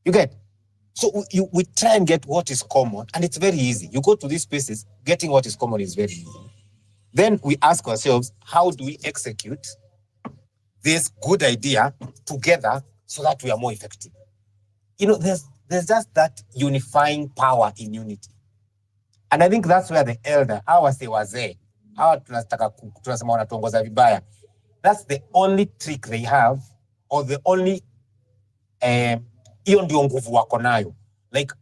You get? So we try and get what is common, and it's very easy. You go to these places, getting what is common is very easy. Then we ask ourselves, how do we execute this good idea together so that we are more effective? There's just that unifying power in unity. And I think that's where the elder, wazee, tunasema wanatuongoza vibaya. That's the only trick they have, or the only hiyo ndio nguvu wako nayo. Like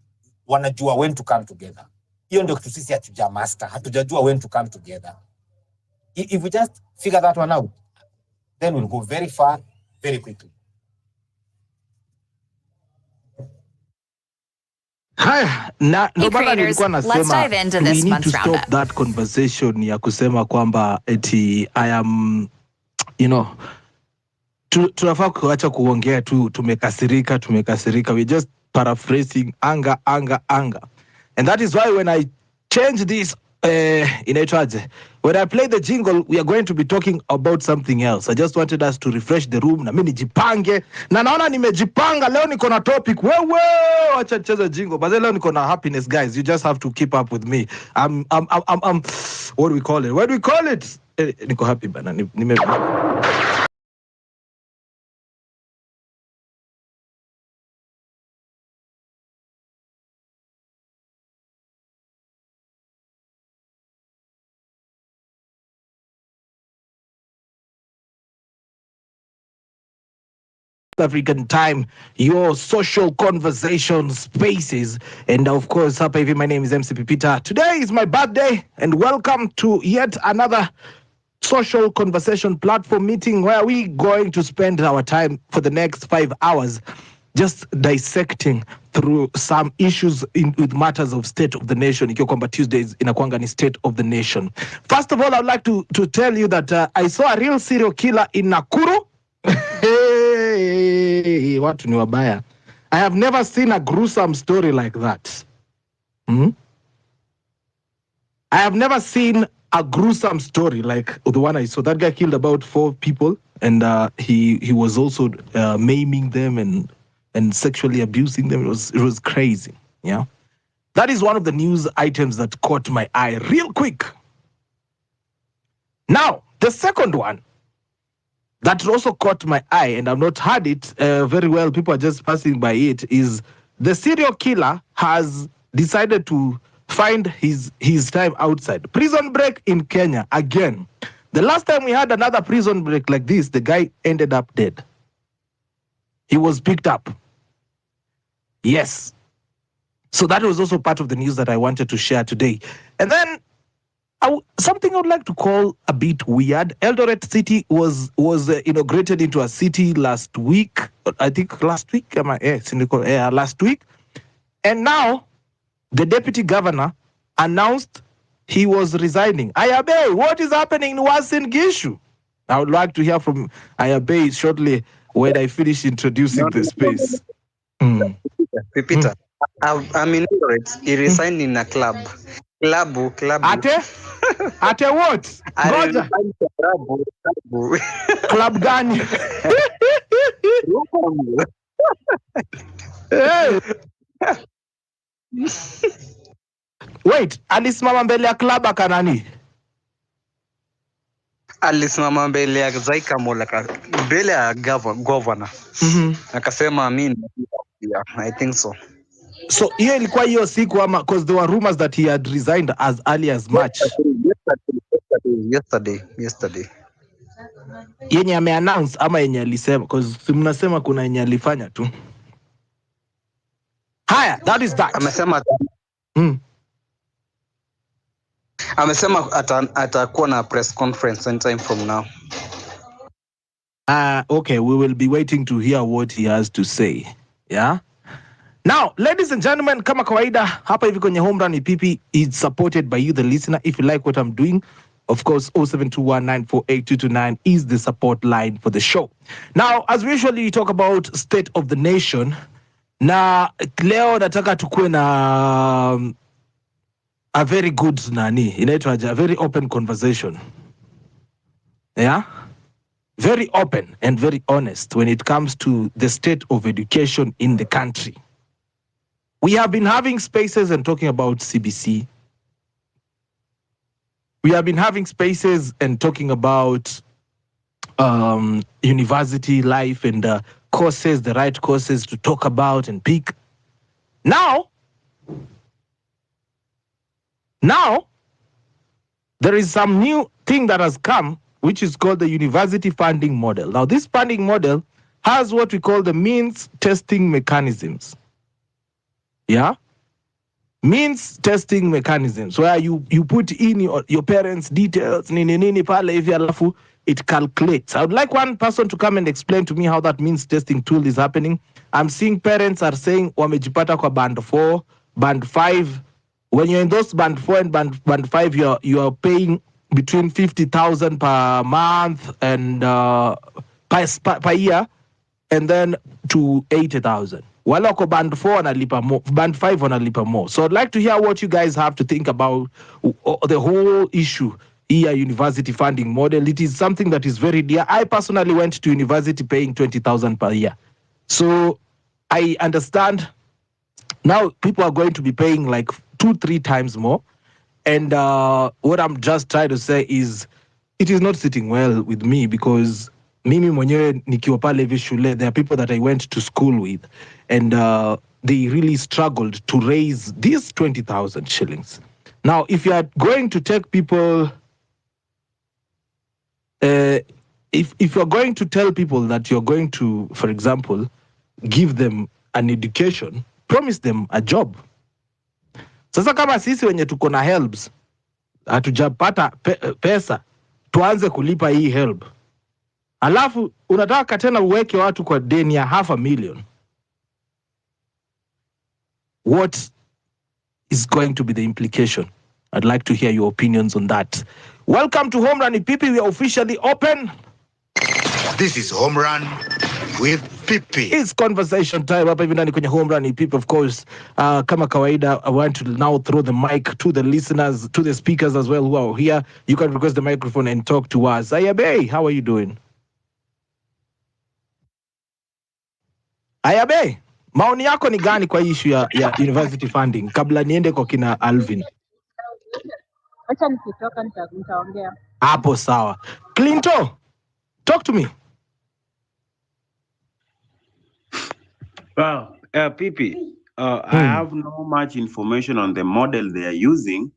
wanajua when to come together. Hiyo ndio kitu sisi hatuja master, hatujajua when to come together. If we just figure that one out, then we'll go very far very quickly. Haya, ndo maana nilikuwa nasema we need to stop that conversation ya kusema kwamba eti I am, tunafaa kuacha kuongea tu tumekasirika. We're just paraphrasing anger. And that is why when I change this, when I play the jingle, we are going to be talking about something else. I just wanted us to refresh the room. Na mimi nijipange. Na naona nimejipanga. Leo niko na topic. Wewe wacha cheza jingle. But leo niko na happiness, guys. You just have to keep up with me. I'm what do we call it? Niko happy bana. African time, your social conversation spaces. And of course, my name is MCP Peter. Today is my birthday, and welcome to yet another social conversation platform meeting where we going to spend our time for the next 5 hours just dissecting through some issues with matters of state of the nation. Ikiwa kwamba Tuesdays inakuanga ni state of the nation. First of all, I would like to tell you that I saw a real serial killer in Nakuru. Hey, watu ni wabaya. I have never seen a gruesome story like that. I have never seen a gruesome story like the one I saw. That guy killed about 4 people, and he was also maiming them and sexually abusing them. It was crazy. Yeah, that is one of the news items that caught my eye real quick. Now, the second one that also caught my eye, and I've not heard it very well, people are just passing by it, is the serial killer has decided to find his time outside. Prison break in Kenya again. The last time we had another prison break like this, the guy ended up dead. He was picked up. Yes. So that was also part of the news that I wanted to share today. And then something I would like to call a bit weird. Eldoret City was inaugurated into a city last week. I think last week. Last week. And now the deputy governor announced he was resigning. Ayabe, what is happening in Uasin Gishu? I would like to hear from Ayabe shortly when I finish introducing the space. Peter, I'm in Eldoret. He resigned in a club. Club. Ate what? Goja. Club gani? Hey. Wait, alisimama mbele ya club akanani? Alisimama mbele ya Zaika Molaka, mbele ya governor. Akasema mimi, yeah, I think so. So hiyo ilikuwa hiyo siku ama, because there were rumors that he had resigned as early as March. Yesterday. Yenye ameannounce ama yenye alisema, because mnasema kuna yenye alifanya tu. Haya, that is that. Amesema atakuwa na press conference anytime from now. Okay, we will be waiting to hear what he has to say. Yeah? Now, ladies and gentlemen, kama kawaida, hapa hivi kwenye Home Run EPP is supported by you, the listener. If you like what I'm doing, of course, 0721948229 is the support line for the show. Now, as we usually talk about state of the nation, na leo nataka tukue na a very good a very open conversation. Yeah? Very open and very honest when it comes to the state of education in the country. We have been having spaces and talking about CBC. We have been having spaces and talking about university life and courses, the right courses to talk about and pick. Now, there is some new thing that has come, which is called the university funding model. Now, this funding model has what we call the means testing mechanisms. Yeah? Means testing mechanisms, where you put in your parents' details, nini pale hivi alafu it calculates. I would like one person to come and explain to me how that means testing tool is happening. I'm seeing parents are saying wamejipata kwa band 4, band 5. When you're in those band 4 and band 5, you're paying between 50,000 per month and per year, and then to 80,000. Wale wako band 4 wanalipa more, band 5 wanalipa more. So I'd like to hear what you guys have to think about the whole issue here, university funding model. It is something that is very dear. I personally went to university paying 20,000 per year. So I understand now people are going to be paying like 2-3 times more. And what I'm just trying to say is it is not sitting well with me, because mimi mwenyewe nikiwa pale hivi shule, there are people that I went to school with, and they really struggled to raise these 20,000 shillings. Now, if you are going to take people, if you're going to tell people that you're going to, for example, give them an education, promise them a job. Sasa kama sisi wenye tuko na helps hatujapata pesa tuanze kulipa hii help, alafu unataka tena uweke watu kwa deni ya 500,000, what is going to be the implication? I'd like to hear your opinions on that. Welcome to Home Run Pipi. We are officially open. This is Home Run with Pipi. It's conversation time hapa hivi ndani kwenye Home Run Pipi. Of course, kama kawaida, I want to now throw the mic to the listeners, to the speakers as well who are here. You can request the microphone and talk to us. Ayabe, how are you doing? Ayabe, maoni yako ni gani kwa issue ya university funding kabla niende kwa kina Alvin? Acha nikitoka nitaongea. Hapo sawa. Clinton, talk to me. Well, Pipi, I have no much information on the model they are using,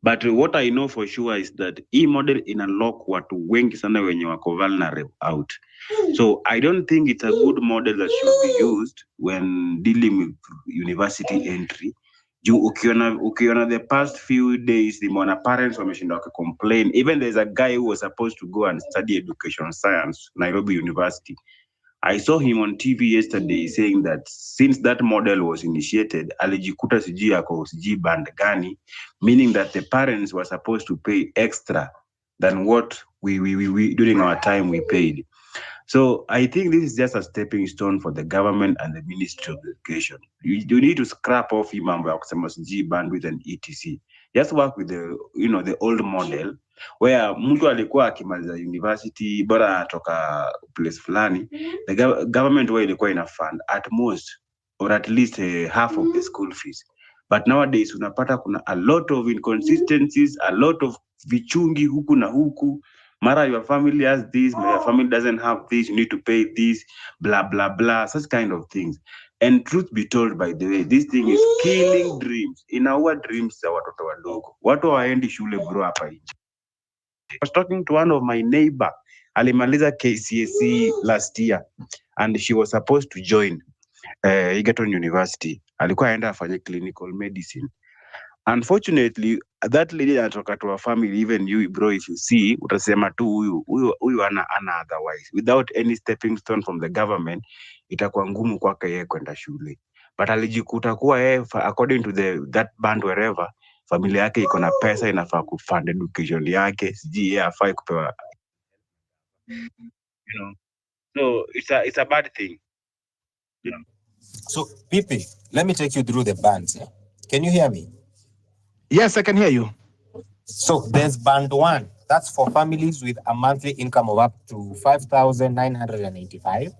but what I know for sure is that model inalock watu wengi sana wenye wako vulnerable out. So I don't think it's a good model that should be used when dealing with university entry. Ukiona the past few days, the parents wameshinda complain. Even there's a guy who was supposed to go and study education science, Nairobi University. I saw him on TV yesterday saying that since that model was initiated, alijikuta sijui yako sijui band gani, meaning that the parents were supposed to pay extra than what we during our time we paid. So I think this is just a stepping stone for the government and the Ministry of Education. You need to scrap off mambo ya kusema sijui bandwidth and etc. Just work with the old model where mtu alikuwa akimaliza university bora atoka place fulani, the government way ilikuwa ina fund at most or at least half of the school fees. But nowadays unapata kuna a lot of inconsistencies, a lot of vichungi huku na huku. Mara your family has this, your family doesn't have this, you need to pay this, blah blah blah, such kind of things. And truth be told, by the way, this thing is killing dreams. Inaua dreams za watoto wadogo. Watu waendi shule bro hapa nje. I was talking to one of my neighbor, alimaliza KCSE last year, and she was supposed to join Egerton University. Alikuwa aenda afanye clinical medicine. Unfortunately, that lady anatoka to a family, even you bro, if you see, utasema tu huyu ana otherwise. Without any stepping stone from the government, itakuwa ngumu kwake yeye kwenda shule. But alijikuta kuwa yeye, according to that band wherever, familia yake iko na pesa inafaa kufund education yake, sijui yeye afai kupewa. So it's a bad thing. So, Pipi, let me take you through the bands. Yeah? Can you hear me? Yes, I can hear you. So there's band 1. That's for families with a monthly income of up to 5,985.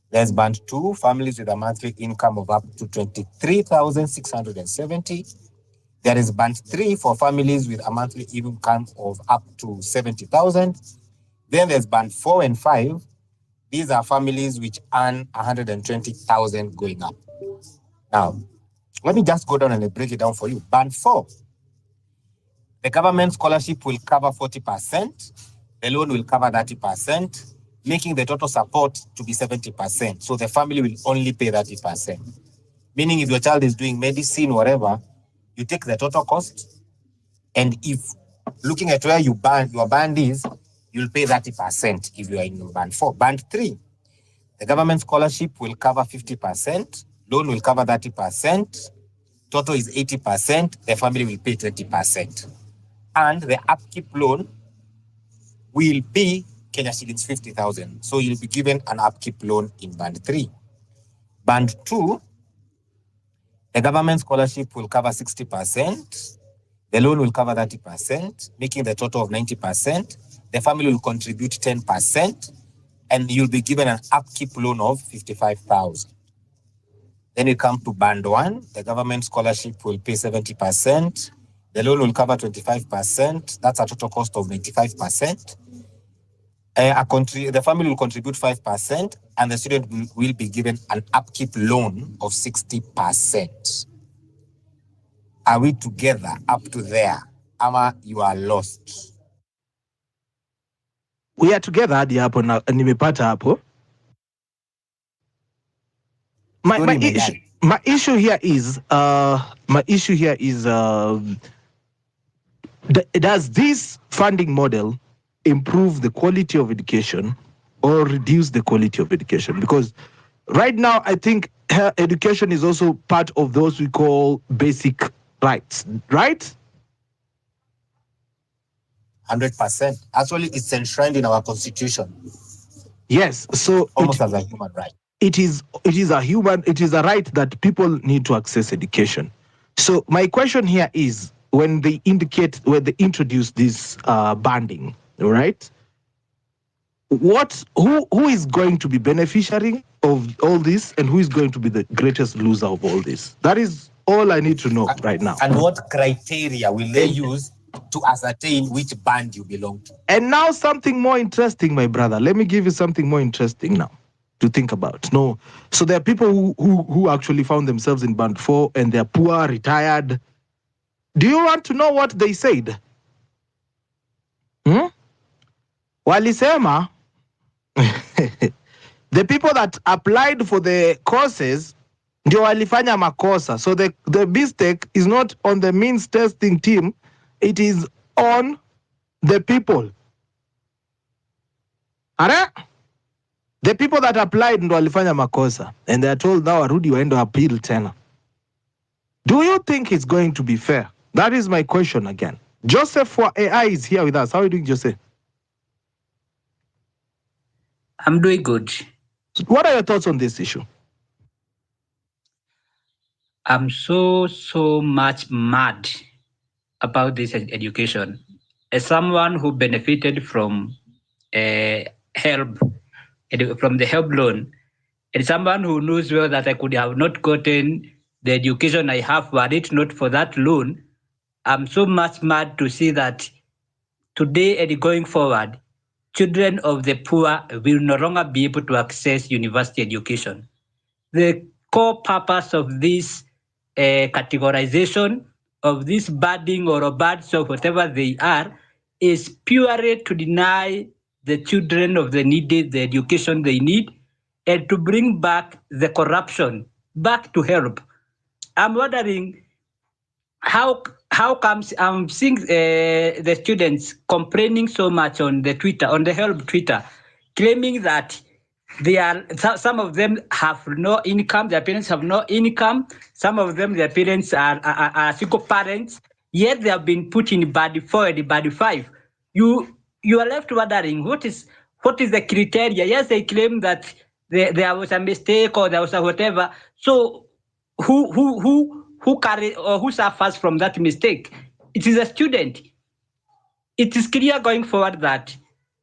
There's band 2, families with a monthly income of up to 23,670. There is band 3 for families with a monthly income of up to 70,000. Then there's band 4 and 5. These are families which earn 120,000 going up. Now, let me just go down and break it down for you. Band 4, the government scholarship will cover 40%, the loan will cover 30%, making the total support to be 70%. So the family will only pay 30%. Meaning if your child is doing medicine, whatever, you take the total cost, and if looking at where your band is, you'll pay 30% if you are in band 4. Band 3, the government scholarship will cover 50%, loan will cover 30%, total is 80%, the family will pay 20%. And the upkeep loan will be Kenya shillings 50,000. So you'll be given an upkeep loan in band 3. Band 2, the government scholarship will cover 60%, the loan will cover 30%, making the total of 90%. The family will contribute 10%, and you'll be given an upkeep loan of 55,000. Then you come to band 1, the government scholarship will pay 70%, the loan will cover 25%, that's a total cost of 95%. The family will contribute 5%, and the student will be given an upkeep loan of 60%. Are we together up to there? Ama you are lost? We are together hadi hapo na nimepata hapo. My issue here is does this funding model improve the quality of education or reduce the quality of education? Because right now I think education is also part of those we call basic rights, right? 100%. Actually, it's enshrined in our constitution. Yes, so almost as a human right. It is a right that people need to access education. So my question here is, when they introduce this banding, all right, who is going to be beneficiary of all this, and who is going to be the greatest loser of all this? That is all I need to know right now. And what criteria will they use to ascertain which band you belong to? And now something more interesting, my brother. Let me give you something more interesting now to think about. No, so there are people who actually found themselves in band 4 and they're poor, retired. Do you want to know what they said? Walisema the people that applied for the courses ndio walifanya makosa. So the mistake is not on the means testing team, it is on the people. Are the people that applied ndo walifanya makosa, and they are told now warudi waende appeal tena. Do you think it's going to be fair? That is my question again. Joseph for AI is here with us. How are you doing, Joseph? I'm doing good. What are your thoughts on this issue? I'm so much mad about this education. As someone who benefited from help, from the help loan, and someone who knows well that I could have not gotten the education I have were it not for that loan, I'm so much mad to see that today and going forward, children of the poor will no longer be able to access university education. The core purpose of this categorization of this budding or buds of whatever they are is purely to deny the children of the needy the education they need and to bring back the corruption back to help. I'm wondering how comes I'm seeing the students complaining so much on the help Twitter, claiming that some of them have no income, their parents have no income, some of them their parents are single parents, yet they have been put in band 4 and band 5. You are left wondering what is the criteria. Yes, they claim that there was a mistake or there was a whatever. So who carry or who suffers from that mistake? It is a student. It is clear going forward that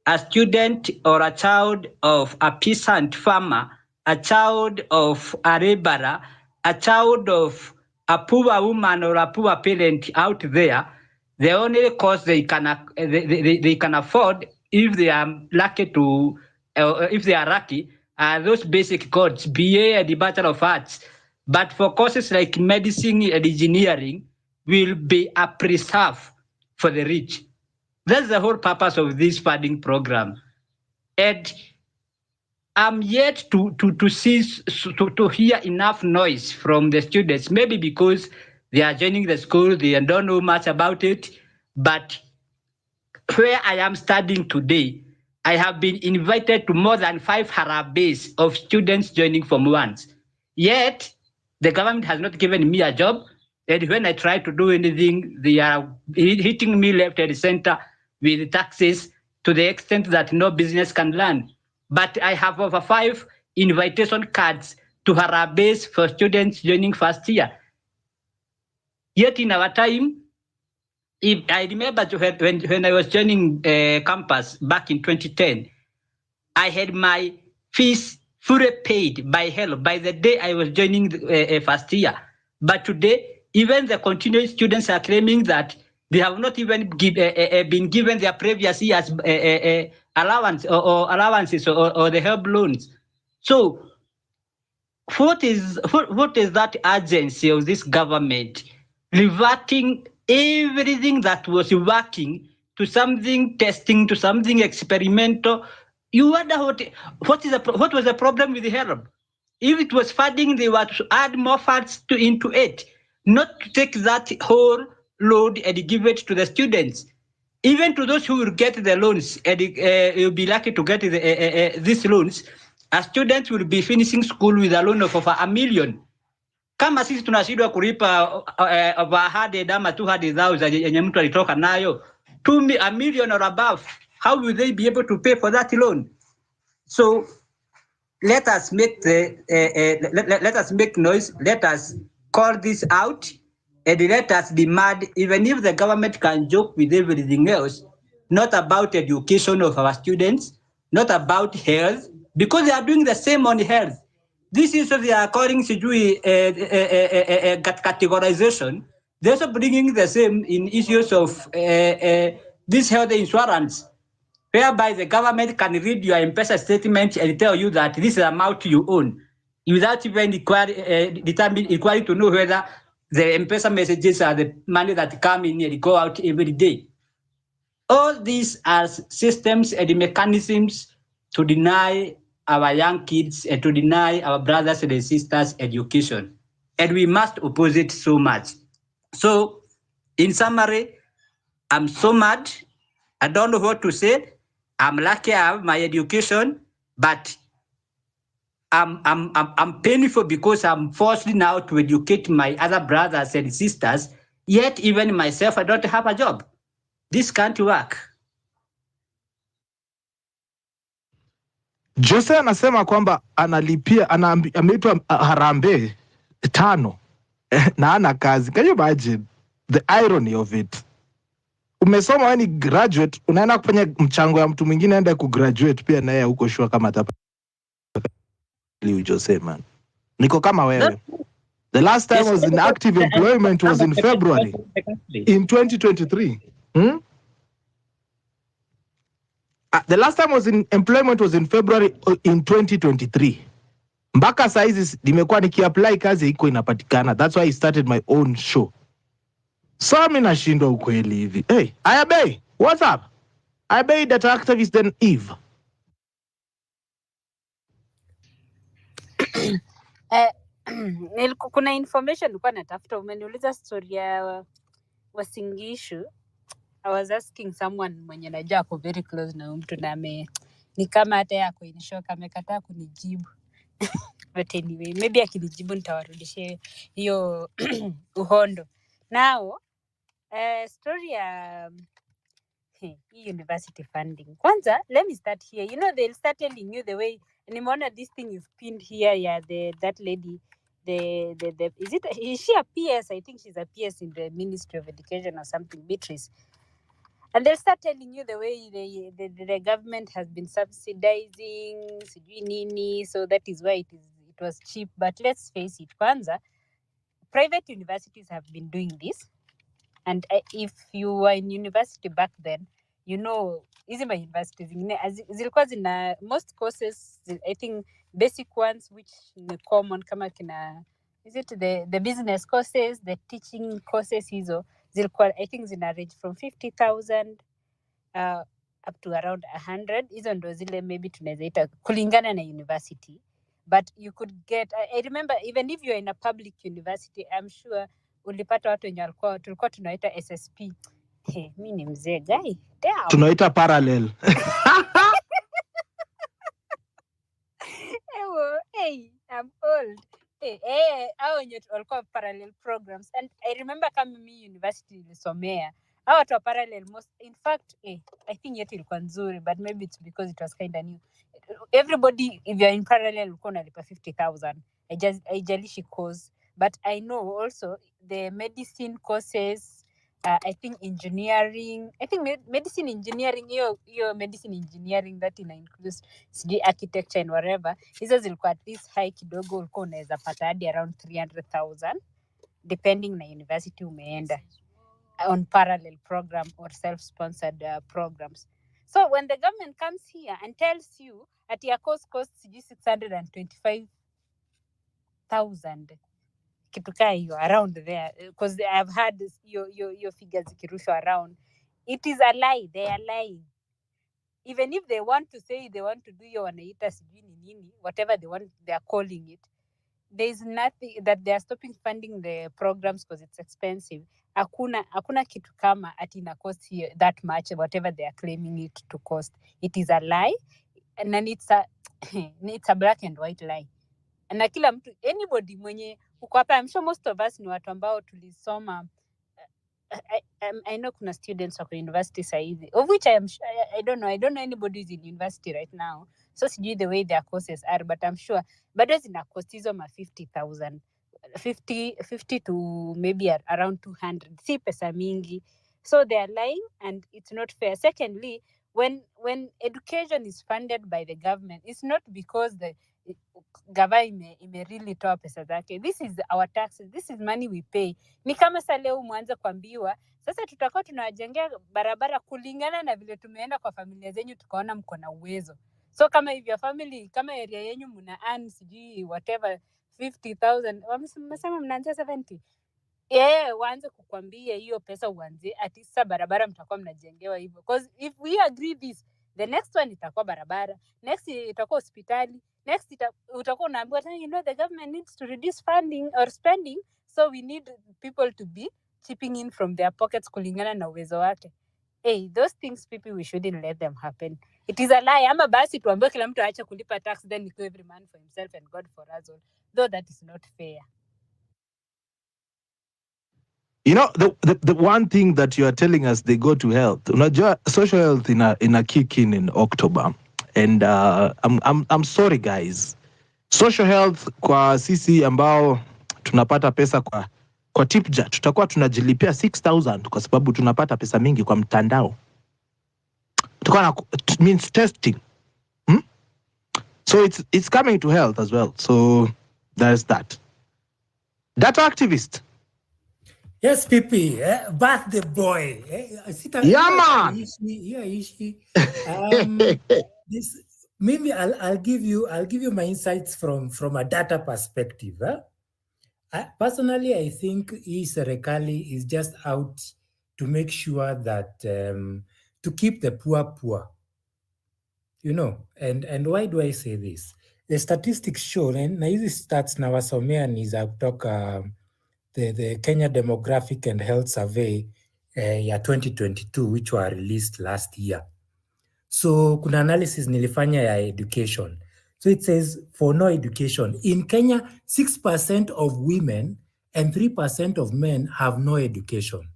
a student or a child of a peasant farmer a child of a laborer, a child of a poor woman or a poor parent out there, the only course they can afford, if they are lucky to, if they are lucky, are those basic courses, BA and the Bachelor of Arts. But for courses like medicine and engineering, will be a preserve for the rich. That's the whole purpose of this funding program. And I'm yet to see to hear enough noise from the students, maybe because they are joining the school, they don't know much about it. But where I am studying today, I have been invited to more than 5 harabes of students joining from once. Yet, the government has not given me a job. And when I try to do anything, they are hitting me left and center with taxes to the extent that no business can run. But I have over 5 invitation cards to harabes for students joining first year. Yet in our time, if I remember when I was joining campus back in 2010, I had my fees fully paid by HELP by the day I was joining first year. But today, even the continuing students are claiming that they have not even been given their previous year's allowance or allowances or the HELP loans. So what is that urgency of this government reverting everything that was working to something testing, to something experimental? You wonder what was the problem with the HELP? If it was funding, they were to add more funds into it, not to take that whole load and give it to the students. Even to those who will get the loans, and you'll be lucky to get these loans, a student will be finishing school with a loan of over $1 million. Kama sisi tunashindwa kulipa over 100 ama 200,000 yenye mtu alitoka nayo, $1 million or above, how will they be able to pay for that loan? So let us make let us make noise. Let us call this out, and let us demand, even if the government can joke with everything else, not about education of our students, not about health, because they are doing the same on health. This is what they are calling categorization. They're also bringing the same in issues of this health insurance, whereby the government can read your M-Pesa statement and tell you that this is the amount you own, without even requiring to know whether the M-Pesa messages are the money that come in and go out every day. All these are systems and mechanisms to deny our young kids and to deny our brothers and sisters education. And we must oppose it so much. So, in summary, I'm so mad. I don't know what to say. I'm lucky I have my education, but I'm painful because I'm forced now to educate my other brothers and sisters. Yet even myself, I don't have a job. This can't work. Jose anasema kwamba analipia ameitwa harambee 5 na ana kazi. Can you imagine the irony of it? Umesoma wewe ni graduate, unaenda kufanya mchango ya mtu mwingine aende kugraduate pia naye huko shua kama atapa. Jose man, niko kama wewe. The last time I was in active employment was in February in 2023. The last time I was in employment was in February in 2023. Mpaka saizi nimekuwa nikiapply kazi iko inapatikana. That's why I started my own show. So mimi nashindwa ukweli hivi. Hey, Ayabei, what's up? Ayabei data activist then Eve. Kuna information nilikuwa natafuta, umeniuliza story ya Wasingishu. I was asking someone mwenye najua ako very close na mtu na ni kama hata yako in shock, amekataa kunijibu. But anyway, maybe akinijibu nitawarudishia hiyo uhondo. Now, story ya university funding. Kwanza, let me start here. You know, they'll start telling you the way, nimeona this thing is pinned here, yeah, that lady, is she a PS? I think she's a PS in the Ministry of Education or something, Beatrice. And they'll start telling you the way the government has been subsidizing sijui nini, so that is why it was cheap. But let's face it, kwanza, private universities have been doing this. And if you were in university back then, you know, hizi ma universities zingine zilikuwa zina most courses, I think basic ones which ni common kama kina, is it the business courses, the teaching courses, hizo zilikuwa I think zina range from 50,000 up to around 100. Hizo ndo zile maybe tunaweza ita kulingana na university. But you could get, I remember even if you're in a public university, I'm sure ulipata watu wenye tulikuwa tunaita SSP. Hey, mi ni mzee guy. Damn. Tunaita parallel. Hey, I'm old. Hao wenye walikuwa parallel programs. And I remember kama mi university nilisomea, hao watu wa parallel most, in fact, I think yetu ilikuwa nzuri, but maybe it's because it was kind of new. Everybody, if you're in parallel, ulikuwa unalipa 50,000. Haijalishi course. But I know also the medicine courses, I think engineering, medicine engineering, your medicine engineering that includes architecture and whatever, hizo zilikuwa at least high kidogo, ulikuwa unaweza pata hadi around 300,000 depending na university umeenda on parallel program or self-sponsored programs. So when the government comes here and tells you at your course costs 625,000, kitu kaa hiyo around there, because I've had your figures zikirushwa around, it is a lie. They are lying. Even if they want to say they want to do your wanaita sijui ni nini, whatever they are calling it, there is nothing that they are stopping funding the programs because it's expensive. Hakuna kitu kama ati ina cost here that much, whatever they are claiming it to cost. It is a lie, and then it's a black and white lie. Na kila mtu, anybody mwenye uko hapa, I'm sure most of us ni watu ambao tulisoma. I know kuna students wako university saizi, of which I don't know anybody who's in university right now, so sijui the way their courses are, but I'm sure bado zina cost hizo ma 50,000, 50 to maybe around 200. Si pesa mingi, so they are lying and it's not fair. Secondly, when education is funded by the government, it's not because the gava really toa pesa zake. This is our taxes, this is money we pay. Ni kama sa leo mwanze kuambiwa sasa tutakuwa tunawajengea barabara kulingana na vile tumeenda kwa familia zenyu tukaona mko na uwezo. So kama if your family, kama area yenyu mna earn sijui whatever 50,000, wamesema mnaanzia 70. Waanze kukwambia hiyo pesa uanzie ati sasa barabara mtakuwa mnajengewa hivyo. Because if we agree this, the next one itakuwa barabara, next itakuwa hospitali, next utakuwa unaambiwa tena, the government needs to reduce funding or spending, so we need people to be chipping in from their pockets kulingana na uwezo wake. Those things people, we shouldn't let them happen. It is a lie. Ama basi tuambiwe kila mtu aache kulipa tax, then every man for himself and God for us all. Though that is not fair. You know, the one thing that you are telling us, they go to health. Unajua, social health in a kick in October. And I'm sorry guys. Social health kwa sisi ambao tunapata pesa kwa tipja, tutakuwa tunajilipia 6,000 kwa sababu tunapata pesa mingi kwa mtandao. It means testing. So it's coming to health as well. So there's that. Data activist. Yes, PP, birthday boy. Yeah, man. This, maybe I'll give you my insights from a data perspective. Personally, I think serikali is just out to make sure that to keep the poor. You know, and why do I say this? The statistics show, and na hizi stats na wasomea ni za kutoka the Kenya Demographic and Health Survey ya 2022, which were released last year. So kuna analysis nilifanya ya education. So it says for no education. In Kenya, 6% of women and 3% of men have no education.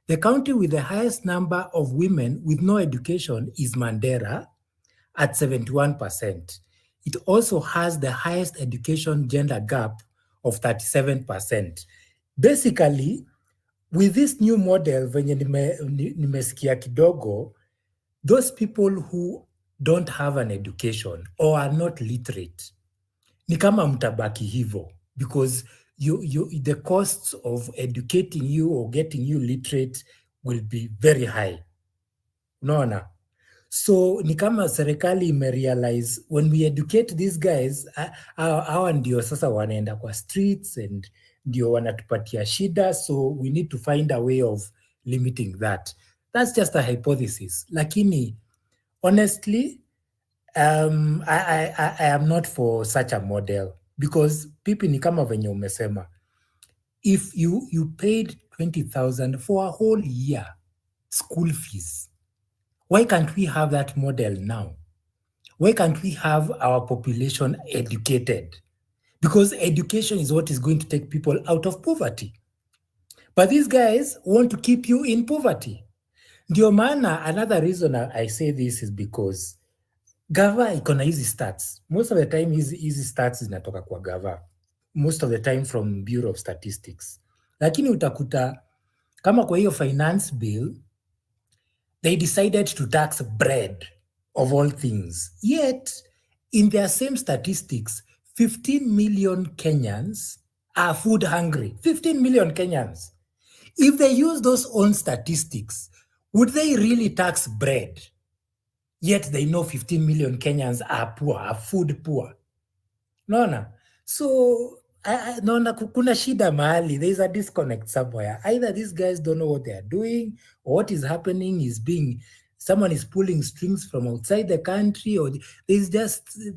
The county with the highest number of women with no education is Mandera at 71%. It also has the highest education gender gap of 37%. Basically, with this new model venye nimesikia kidogo, those people who don't have an education or are not literate, ni kama mtabaki hivyo, because the costs of educating you or getting you literate will be very high. Unaona? So ni kama serikali imerealize when we educate these guys, hawa ndio sasa wanaenda kwa streets and ndio wanatupatia shida, so we need to find a way of limiting that. That's just a hypothesis. Lakini honestly, I am not for such a model, because pipi ni kama venye umesema, if you paid 20,000 for a whole year school fees, why can't we have that model now? Why can't we have our population educated? Because education is what is going to take people out of poverty. But these guys want to keep you in poverty. Ndio maana, another reason I say this is because Gava iko na hizi stats. Most of the time hizi stats zinatoka kwa Gava. Most of the time from Bureau of Statistics. Lakini utakuta kama kwa hiyo finance bill, they decided to tax bread of all things. Yet, in their same statistics, 15 million Kenyans are food hungry. 15 million Kenyans. If they use those own statistics, would they really tax bread? Yet they know 15 million Kenyans are poor, are food poor. Naona? So, naona kuna shida mahali. There is a disconnect somewhere. Either these guys don't know what they are doing, or what is happening is someone is pulling strings from outside the country, or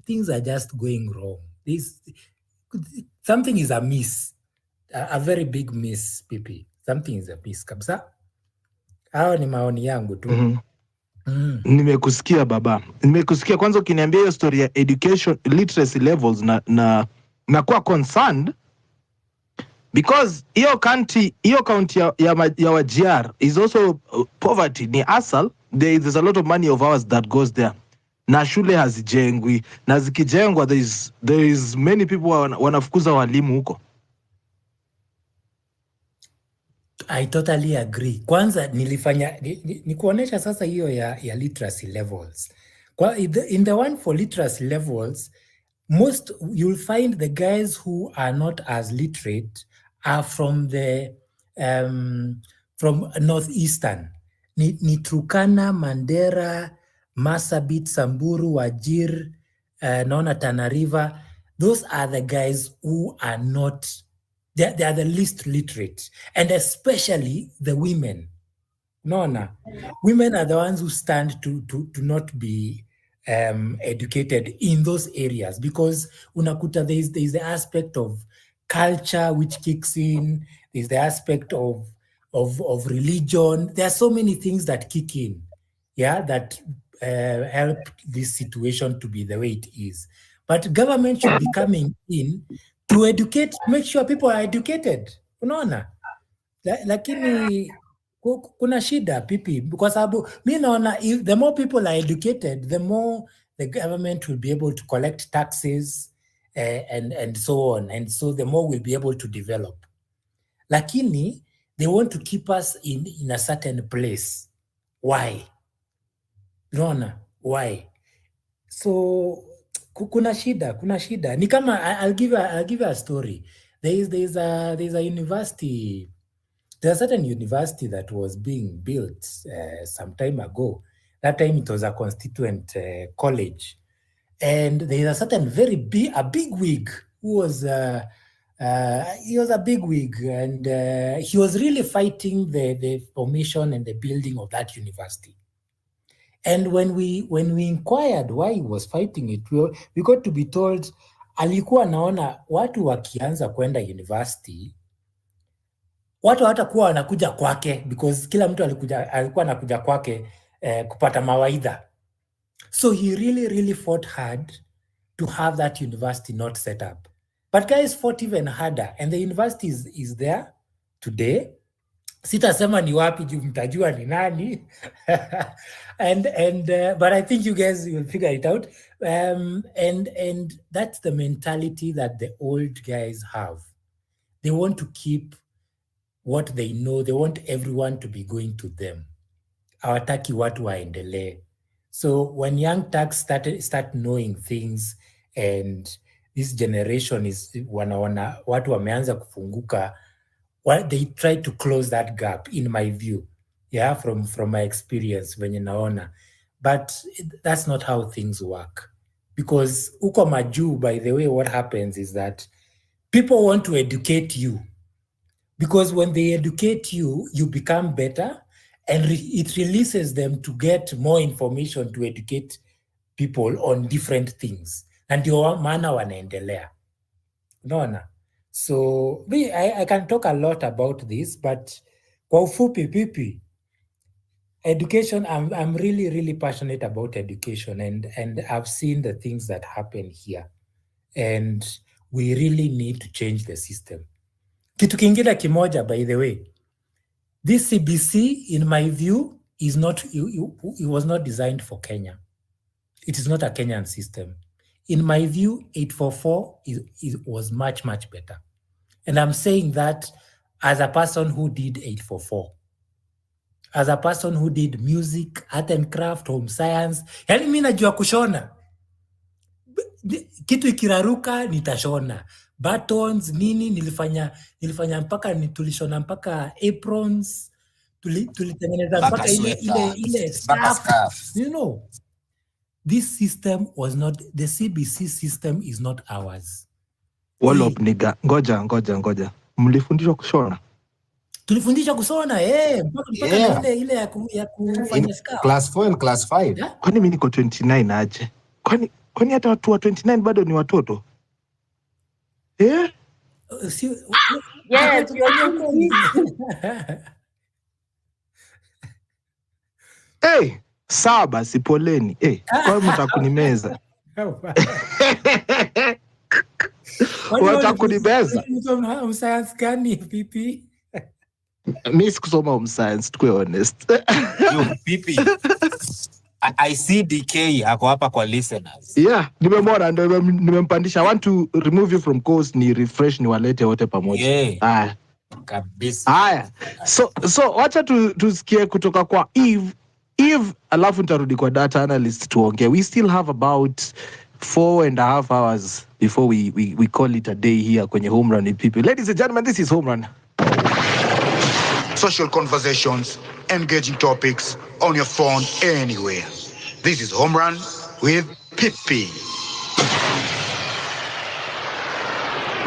things are just going wrong. Something is amiss. A very big miss, Pipi. Something is amiss kabisa. Hao ni maoni yangu tu. Nimekusikia baba. Nimekusikia, kwanza ukiniambia hiyo story ya education literacy levels na kuwa concerned, because hiyo county ya Wajir is also poverty, ni asal. There's a lot of money of ours that goes there. Na shule hazijengwi, na zikijengwa there is many people wanafukuza walimu huko. I totally agree. Kwanza nilifanya ni kuonesha sasa hiyo ya literacy levels. In the one for literacy levels, most you'll find the guys who are not as literate are from northeastern. Ni Turkana, Mandera, Marsabit, Samburu, Wajir, naona Tana River. Those are the guys who are not, they are the least literate, and especially the women. Women are the ones who stand to not be educated in those areas, because unakuta there is the aspect of culture which kicks in. There's the aspect of religion. There are so many things that kick in, that help this situation to be the way it is. But government should be coming in to educate, make sure people are educated. Unaona? Lakini kuna shida Pipi, kwa sababu mi naona if the more people are educated, the more the government will be able to collect taxes and so on, and so the more we'll be able to develop. Lakini they want to keep us in a certain place. Why? Unaona? Why? So kuna shida. Ni kama I'll give a story. There's a university. There's a certain university that was being built some time ago. That time it was a constituent college, and there's a certain a big wig who was he was a big wig, and he was really fighting the formation and the building of that university. And when we inquired why he was fighting it, we got to be told alikuwa naona watu wakianza kwenda university, watu hatakuwa wanakuja kwake, because kila mtu alikuwa anakuja kwake kupata mawaidha. So he really fought hard to have that university not set up. But guys fought even harder, and the university is there today. Sitasema ni wapi juu mtajua ni nani. But I think you guys will figure it out. And that's the mentality that the old guys have. They want to keep what they know. They want everyone to be going to them. Hawataki watu waendelee. So when young Turks start knowing things, and this generation is wanaona watu wameanza kufunguka, they try to close that gap, in my view. Yeah, from my experience when naona. But that's not how things work. Because uko majuu, by the way, what happens is that people want to educate you. Because when they educate you, you become better, and it releases them to get more information to educate people on different things. And ndio maana wanaendelea. Unaona? So I can talk a lot about this, but kwa ufupi pipi, education, I'm really, really passionate about education, and I've seen the things that happen here. And we really need to change the system. Kitu kingine kimoja, by the way, this CBC, in my view, is not, it was not designed for Kenya. It is not a Kenyan system. In my view, 844 was much, much better. And I'm saying that as a person who did 844, as a person who did music, art and craft, home science. Yani mimi najua kushona. Kitu ikiraruka nitashona. Buttons nini nilifanya mpaka tulishona mpaka aprons, tulitengeneza mpaka ile scarf. You know, this system was not, the CBC system is not ours. Wallop niga, ngoja. Mlifundishwa kushona? Tulifundishwa kusona mpaka ile ya kufanya scarf. Class 4 and class 5. Yeah? Kwani mimi niko 29 aje? Kwani hata watu wa 29 bado ni watoto? Yes, Hey, sawa basi poleni. Hey, kwa mtakunimeza. Watakunimeza. Science gani pipi? Mimi sikusoma home science, to be honest. You pipi. I see DK ako hapa kwa listeners. Yeah, nimemwona ndio nimempandisha. I want to remove you from course, ni refresh, ni walete wote pamoja. Yeah. Kabisa. Haya. So wacha tusikie kutoka kwa Eve, alafu nitarudi kwa data analyst tuongee. We still have about 4.5 hours before we call it a day here kwenye Home Run with people. Ladies and gentlemen, this is Home Run. Social conversations, engaging topics on your phone anywhere. This is Home Run with Pipi.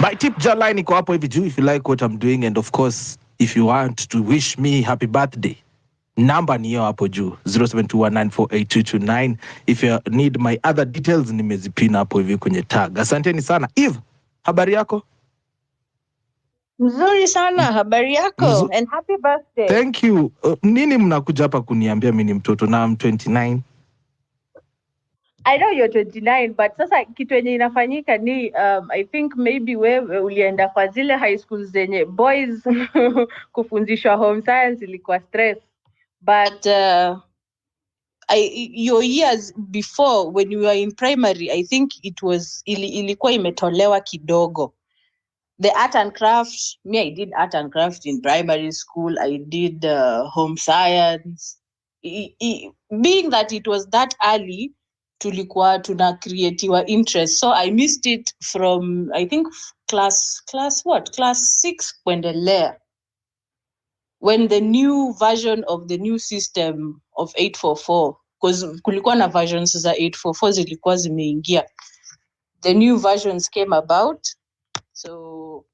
My tip line iko hapo hivi juu if you like what I'm doing, and of course if you want to wish me happy birthday. Number ni hiyo hapo juu 0721948229. If you need my other details nimezipina hapo hivi kwenye tag. Asanteni sana. Eve, habari yako? Mzuri sana, habari yako? And happy birthday. Thank you. Nini mnakuja hapa kuniambia mimi ni mtoto na I'm 29? I know you're 29, but sasa kitu yenye inafanyika ni I think maybe wewe ulienda kwa zile high schools zenye boys kufundishwa home science ilikuwa stress. But your years before when you were in primary, I think it was ilikuwa imetolewa kidogo. The art and craft, me, I did art and craft in primary school. I did home science. Being that it was that early, tulikuwa tuna creatiwa interest. So I missed it from, I think, class 6 kuendelea. When the new version of the new system of 844, because kulikuwa na versions za 844 zilikuwa zimeingia. The new versions came about. So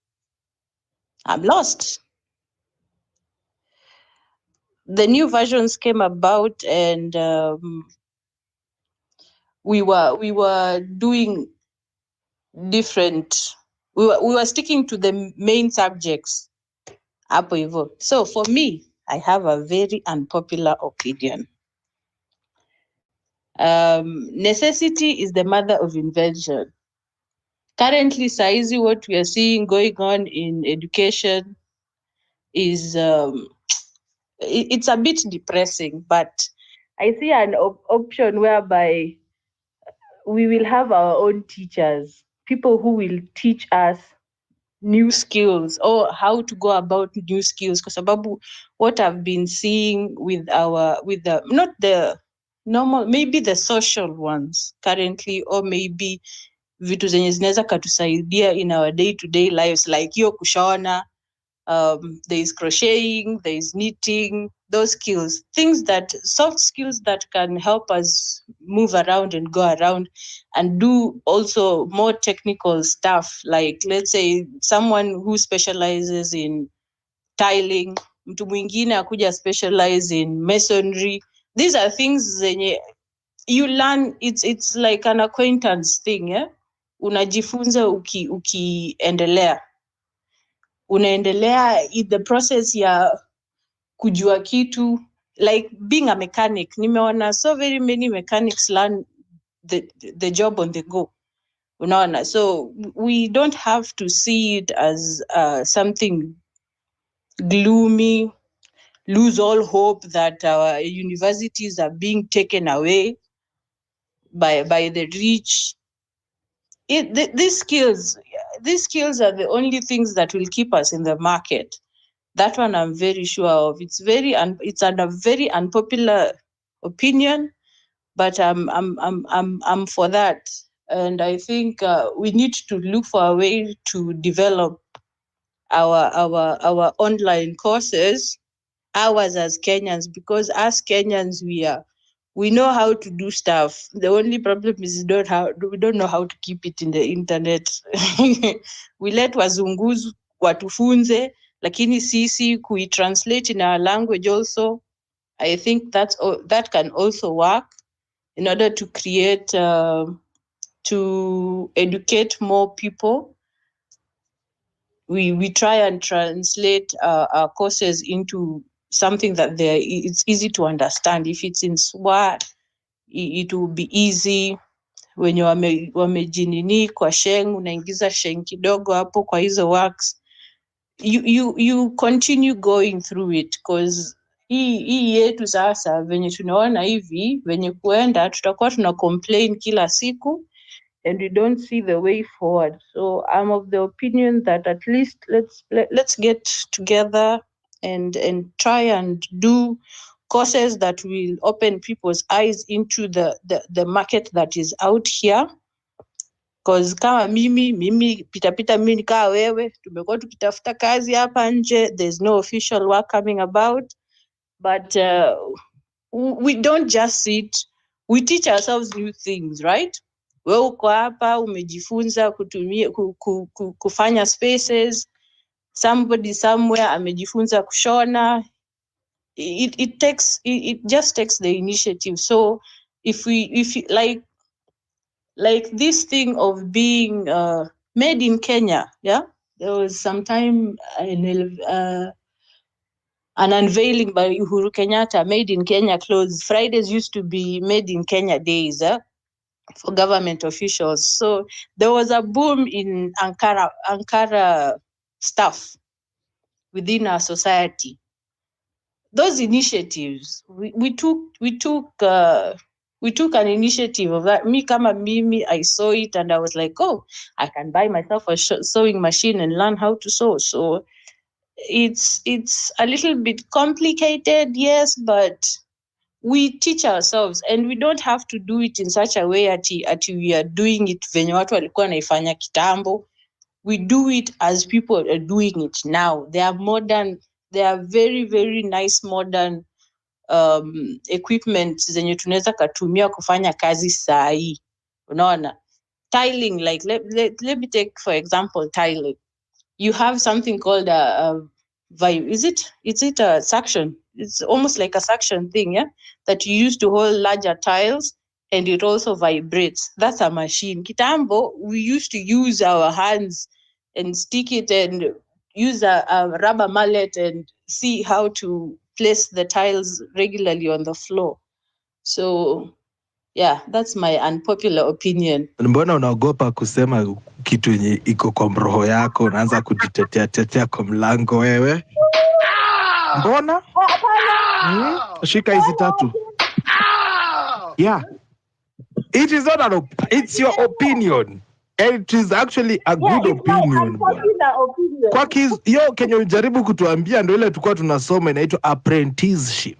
I'm lost. The new versions came about, and we were doing different. We were sticking to the main subjects. So for me, I have a very unpopular opinion. Necessity is the mother of invention. Currently, saizi, what we are seeing going on in education is it's a bit depressing, but I see an option whereby we will have our own teachers, people who will teach us new skills or how to go about new skills, kwa sababu what I've been seeing with the not the normal, maybe the social ones currently, or maybe vitu zenye zinaweza katusaidia in our day-to-day lives, like hiyo kushona, there is crocheting, there is knitting, those skills, soft skills that can help us move around and go around and do also more technical stuff. Like, let's say someone who specializes in tiling, mtu mwingine akuja specialize in masonry. These are things zenye you learn, it's like an acquaintance thing, yeah? Unajifunza ukiendelea. Unaendelea in the process ya kujua kitu, like being a mechanic. Nimeona so very many mechanics learn the job on the go. Unaona, so we don't have to see it as something gloomy, lose all hope that our universities are being taken away by the rich. These skills are the only things that will keep us in the market. That one I'm very sure of. It's a very unpopular opinion, but I'm for that. And I think we need to look for a way to develop our online courses, ours as Kenyans, because as Kenyans we know how to do stuff. The only problem is we don't know how to keep it in the internet. We let wazunguzi watufunze, lakini sisi translate in our language also. I think that can also work in order to create to educate more people. We try and translate our courses into something that it's easy to understand. If it's in SWAT, it will be easy. Wenye wamejinini kwa sheng, unaingiza sheng kidogo hapo kwa hizo works. You continue going through it, because hii yetu sasa venye tunaona hivi, venye kuenda tutakuwa tuna complain kila siku, and we don't see the way forward. So I'm of the opinion that at least let's get together and try and do courses that will open people's eyes into the market that is out here. Because kama mimi pita mimi nikaa wewe, tumekuwa tukitafuta kazi hapa nje, there's no official work coming about, but we don't just sit, we teach ourselves new things, right? Wewe uko hapa umejifunza kutumia kufanya spaces, somebody somewhere amejifunza kushona. It just takes the initiative. So if like this thing of being made in Kenya, yeah, there was sometime an unveiling by Uhuru Kenyatta, made in Kenya clothes. Fridays used to be made in Kenya days for government officials. So there was a boom in Ankara stuff within our society. Those initiatives, we took an initiative of that. Me kama mimi, I saw it and I was like, oh, I can buy myself a sewing machine and learn how to sew. So it's a little bit complicated, yes, but we teach ourselves, and we don't have to do it in such a way that we are doing it venye watu walikuwa naifanya kitambo. We do it as people are doing it now. They are very, very nice modern equipment zenye tunaweza katumia kufanya kazi saa hii. Unaona? Tiling, like let me take for example tiling. You have something called is it a suction? It's almost like a suction thing, yeah, that you use to hold larger tiles, and it also vibrates. That's a machine. Kitambo, we used to use our hands and stick it and use a rubber mallet and see how to place the tiles regularly on the floor. So yeah, that's my unpopular opinion. Mbona unaogopa kusema kitu yenye iko kwa roho yako, unaanza kujitetea kwa mlango wewe? Mbona? Shika hizi tatu. Yeah. It is not it's your opinion. It is actually a Yeah, good it's my opinion bwana. unpopular opinion. Kwa hiyo Kenya ujaribu kutuambia ndio ile tulikuwa tunasoma inaitwa apprenticeship.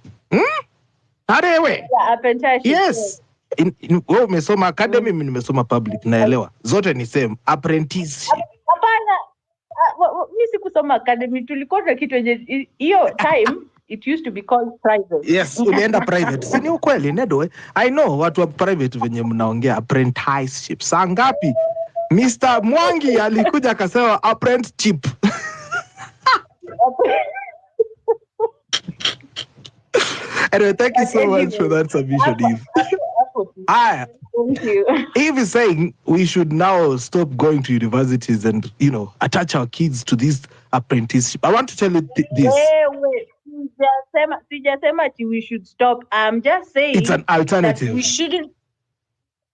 Harewe. Yeah, apprenticeship. Yes. Wewe umesoma academy, mimi nimesoma public, naelewa. Zote ni same, apprenticeship. Hapana, mimi sikusoma academy, tulikuwa na kitu yenye hiyo time it used to be called private. Yes, ulienda private. Si ni ukweli Nedo? I know watu wa private venye mnaongea apprenticeship. Saa ngapi Mr. Mwangi alikuja akasema apprenticeship. Anyway, thank you so much for that submission, Eve. Thank you. Eve is saying we should now stop going to universities and, attach our kids to this apprenticeship. I want to tell you this. Wait. Sijasema we should stop. I'm just saying it's an alternative. We shouldn't.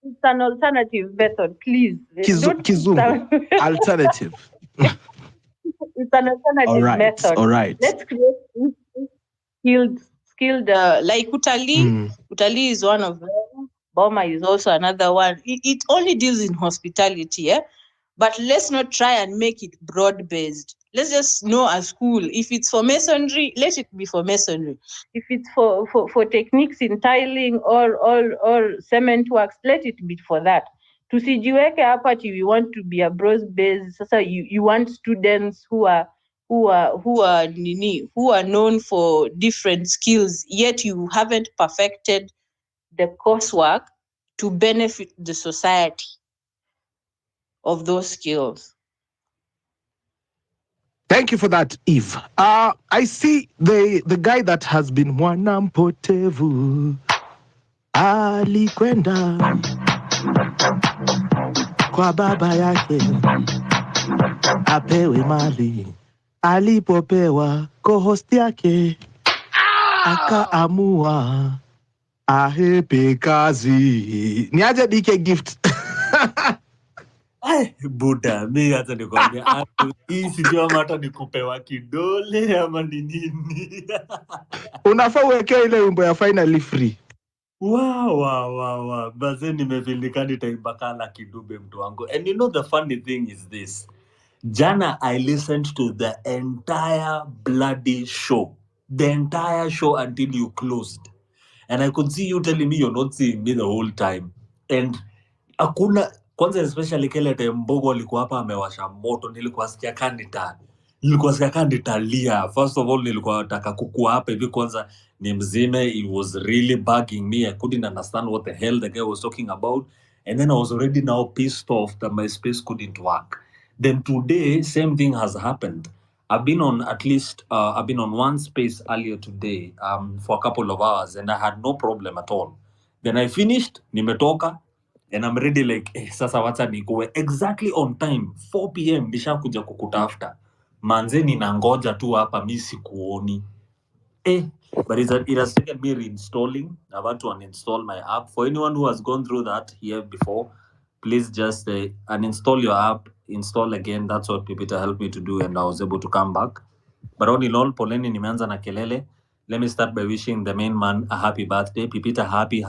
It's an alternative method, please. Kizungu. Alternative. It's an alternative method. All right. Let's create skilled like Utali. Utali is one of them. Boma is also another one. It only deals in hospitality, yeah? But let's not try and make it broad-based. Let's just know a school. If it's for masonry, let it be for masonry. If it's for techniques in tiling or cement works, let it be for that. Tusijiweke hapa we want to be a broad-based. So you want students who are known for different skills, yet you haven't perfected the coursework to benefit the society of those skills. Thank you for that, Eve. I see the guy that has been mwanampotevu alikwenda kwa baba yake apewe mali, alipopewa co-host yake akaamua ahepe kazi. Ni aje DK Gift? Buda, mi hata nikwambia hii sijua hata nikupewa kidole ama ni nini. Unafaa uwekea ile wimbo ya finally free. Wow. Basi nimefilika nitaibakala kidube mtu wangu. And you know the funny thing is this. Jana I listened to the entire bloody show. The entire show until you closed. And I could see you telling me you're not seeing me the whole time. And hakuna kwanza especially kile time Mbogo alikuwa hapa amewasha moto, nilikuwa sikia kanitalia. First of all nilikuwa nataka kukua hapa hivi kwanza ni mzime. It was really bugging me. I couldn't understand what the hell the guy was talking about. And then I was already now pissed off that my space couldn't work. Then today, same thing has happened. I've been on one space earlier today for a couple of hours and I had no problem at all. Then I finished, nimetoka, and I'm ready sasa wacha nikuwe exactly on time 4 p.m. nishakuja kukutafuta. Manze ninangoja tu hapa mimi sikuoni. But it has taken me reinstalling. I want to uninstall my app. For anyone who has gone through that here before, please just uninstall your app, install again. That's what Pipita helped me to do and I was able to come back. But all in all, poleni nimeanza na kelele. Let me start by wishing the main man a happy birthday. Pipita, happy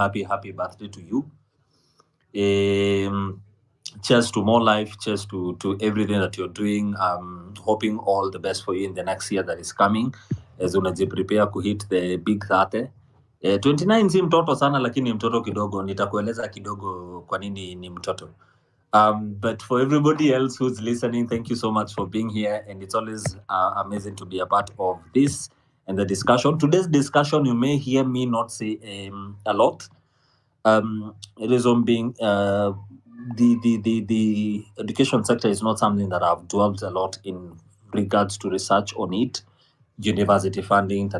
birthday to you. Cheers to more life, cheers to everything that you're doing. Hoping all the best for you in the next year that is coming as prepare to hit the big 30. 29 si mtoto sana lakini mtoto kidogo. Nitakueleza kidogo kwa nini ni mtoto. But for everybody else who's listening, thank you so much for being here, and it's always amazing to be a part of this and the discussion. Today's discussion, you may hear me not say a lot. It is on being the education sector is not something that I've dwelt a lot in regards to research on it, university funding,